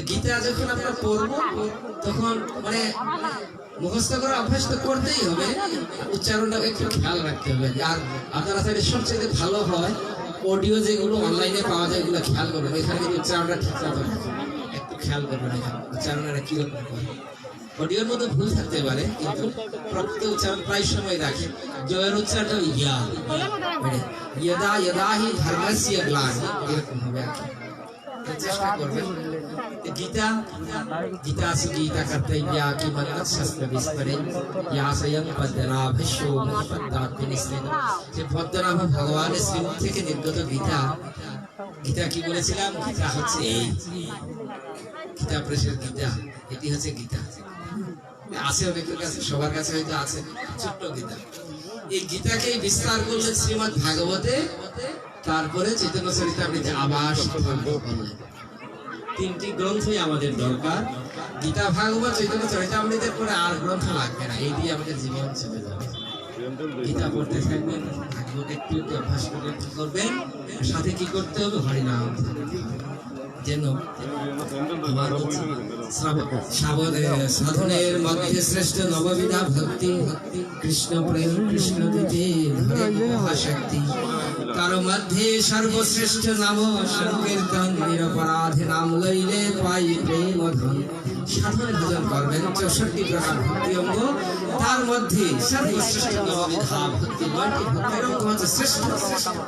গীতা যখন আমরা পড়বো তখন মানে মুখস্থ করে অভ্যাস তো করতেই হবে, উচ্চারণটা একটু খেয়াল রাখতে হবে। আর আপনারা চাইলে সবচেয়ে ভালো হয় অডিও যেগুলো অনলাইনে পাওয়া যায় এগুলো খেয়াল করবেন, এখানে কিন্তু উচ্চারণটা ঠিক মতো একটু খেয়াল করবেন উচ্চারণেরা কিরকম করে। অডিওর মধ্যে ভুল থাকতে পারে কিন্তু প্রকৃত উচ্চারণ প্রায় সময় রাখে। জয়ের উচ্চারণটা ইয়া, মানে ইয়দা ইয়দা হি ধর্মস্য গ্লানি, এরকম হবে আর কি। চেষ্টা করবেন। গীতা গীতা সে গীতা কর্তব্যা কি মন্নত শাস্ত্র বিস্তারে ইয়া স্বয়ং পদ্মনাভস্য পদ্মাত্মনিঃসৃত। যে পদ্মনাভ ভগবানের শ্রীমুখ থেকে নির্গত গীতা, গীতা কি বলেছিলাম, গীতা হচ্ছে এই গীতা প্রেসের গীতা, এটি হচ্ছে গীতা। আছে অনেকের কাছে, সবার কাছে হয়তো আছে ছোট্ট গীতা। এই গীতাকে বিস্তার করলেন শ্রীমদ্ ভাগবতে, তারপরে চৈতন্য চরিতামৃতে আবার করলেন। তিনটি গ্রন্থই আমাদের দরকার। গীতা ভাগবত চৈতন্য চরিতামৃতের পরে আর গ্রন্থ লাগবে না, এই দিয়ে আমাদের জীবন চলে যাবে। গীতা পড়তে থাকবেন, ভাগবত একটু একটু অভ্যাস করবেন, সাথে কি করতে হবে, হরিনাম যেন সাধনের মধ্যে শ্রেষ্ঠ নববিধা ভক্তি, কৃষ্ণ প্রেম কৃষ্ণ দিতে মহাশক্তি, তার মধ্যে সর্বশ্রেষ্ঠ নাম সংকীর্তন, নিরপরাধ নাম লইলে পাই প্রেম ধন। সাধন ভজন করবেন 64 প্রকার ভক্তি অঙ্গ, তার মধ্যে সর্বশ্রেষ্ঠ নববিধা ভক্তি, 9টি ভক্তির অঙ্গ হচ্ছে শ্রেষ্ঠ,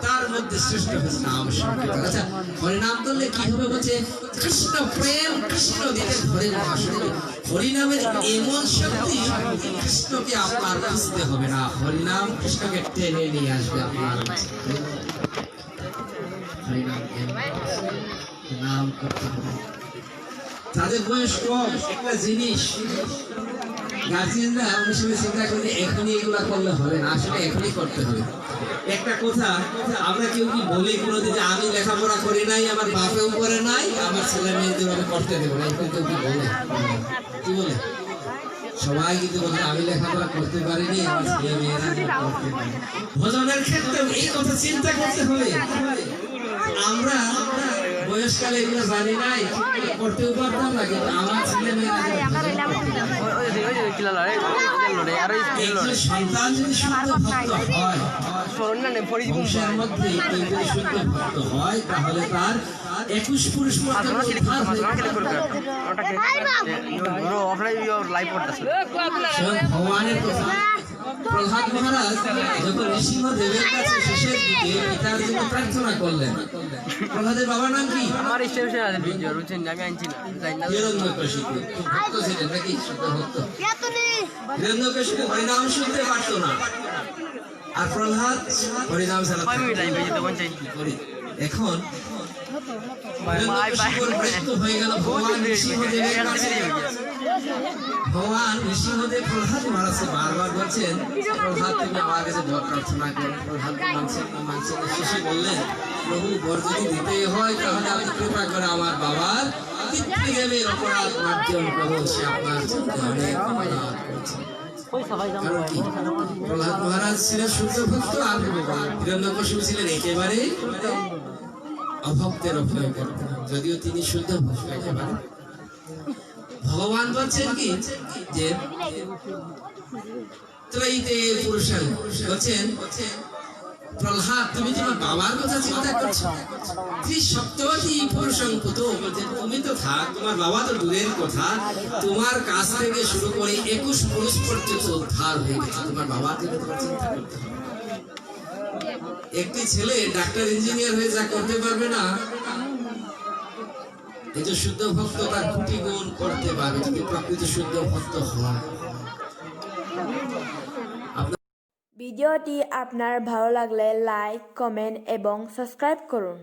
তার মধ্যে শ্রেষ্ঠ হচ্ছে নাম সংকীর্তন। আচ্ছা, হরিনাম করলে কি হবে বলছে, কৃষ্ণ প্রেম কৃষ্ণ দিতে ধরে মহাশক্তি। হরিনামের এমন শক্তি, কৃষ্ণকে আপনার খুঁজতে হবে না, হরিনাম কৃষ্ণকে টেনে নিয়ে আসবে আপনার। হরিনাম নাম করতে হবে। তাদের বয়স কম, একটা জিনিস গার্জিয়ানরা অনেক সময় চিন্তা করে এখনই এগুলা করলে হবে না, আসলে এখনই করতে হবে। একটা কথা আমরা কেউ কি বলি কোনোদিন যে আমি লেখাপড়া করি নাই, আমার বাপেও করে নাই, আমার ছেলে মেয়েদের আমি করতে দেবো না, এরকম কেউ কি বলে? কি বলে? সবাই কিন্তু বলে আমি লেখাপড়া করতে পারিনি, আমার ছেলে মেয়েরা করতে পারে। ভজনের ক্ষেত্রে এই কথা চিন্তা করতে হবে। আমরা বয়সকালে এগুলো জানি নাই, করতেও পারতাম না, কিন্তু আমার ছেলে মেয়েরা সন্তান যদি শুদ্ধ ভক্ত হয়, বংশের মধ্যে কেউ যদি শুদ্ধ ভক্ত হয়, তাহলে তার 21 পুরুষ ভগবানের কথা। প্রহ্লাদ মহারাজ যখন নৃসিংহ দেবের কাছে শেষের দিকে পিতার জন্য প্রার্থনা করলেন, প্রহ্লাদের বাবার নাম কি? আমার স্টেশন আছে ভিডিও রুচেন আমি আনছি না হিরণ্যকশিপু। ভক্ত ছিলেন নাকি? শুদ্ধ ভক্ত। হিরণ্যকশিপু হরিনাম শুনতে পারত না, আর প্রহ্লাদ হরিনাম ছাড়া এখন মৃত্যু হয়ে গেল। ভগবান নৃসিংহদেবের কাছে ভগবান নৃসিংহদেব প্রহ্লাদ মহারাজকে বারবার বলছেন, প্রহ্লাদ তুমি আমার কাছে বর প্রার্থনা করো। প্রহ্লাদ মানছেন না। শেষে বললেন, প্রভু বর যদি দিতে হয় তাহলে আপনি কৃপা করে আমার বাবার পিতৃদেবের অপরাধ মার্জন করুন, সে আপনার অনেক অপরাধ করেছে। প্রহ্লাদ মহারাজ ছিলেন শুদ্ধ ভক্ত, আর হিরণ্যকশিপু ছিলেন একেবারে অভক্তের অভিনয় করতেন, যদিও তিনি শুদ্ধ ভক্ত একেবারে। ভগবান বলছেন কি যে ত্রয়ীতে পুরুষাং বলছেন, প্রহ্লাদ তুমি তোমার বাবার কথা চিন্তা করছো, সপ্তবতী পুরুষাং পুত বলছেন, তুমি তো থাক, তোমার বাবা তো দূরের কথা, তোমার কাছ থেকে শুরু করে 21 পুরুষ পর্যন্ত উদ্ধার হয়ে গেছে, তোমার বাবা থেকে তোমার চিন্তা করতে হবে। একটি ছেলে ডাক্তার ইঞ্জিনিয়ার হয়ে যা করতে পারবে না, এই যে শুদ্ধ ভক্ত তার দুটি গুণ করতে পারে যদি প্রকৃত শুদ্ধ ভক্ত হয়। ভিডিওটি আপনার ভালো লাগলে লাইক, কমেন্ট এবং সাবস্ক্রাইব করুন।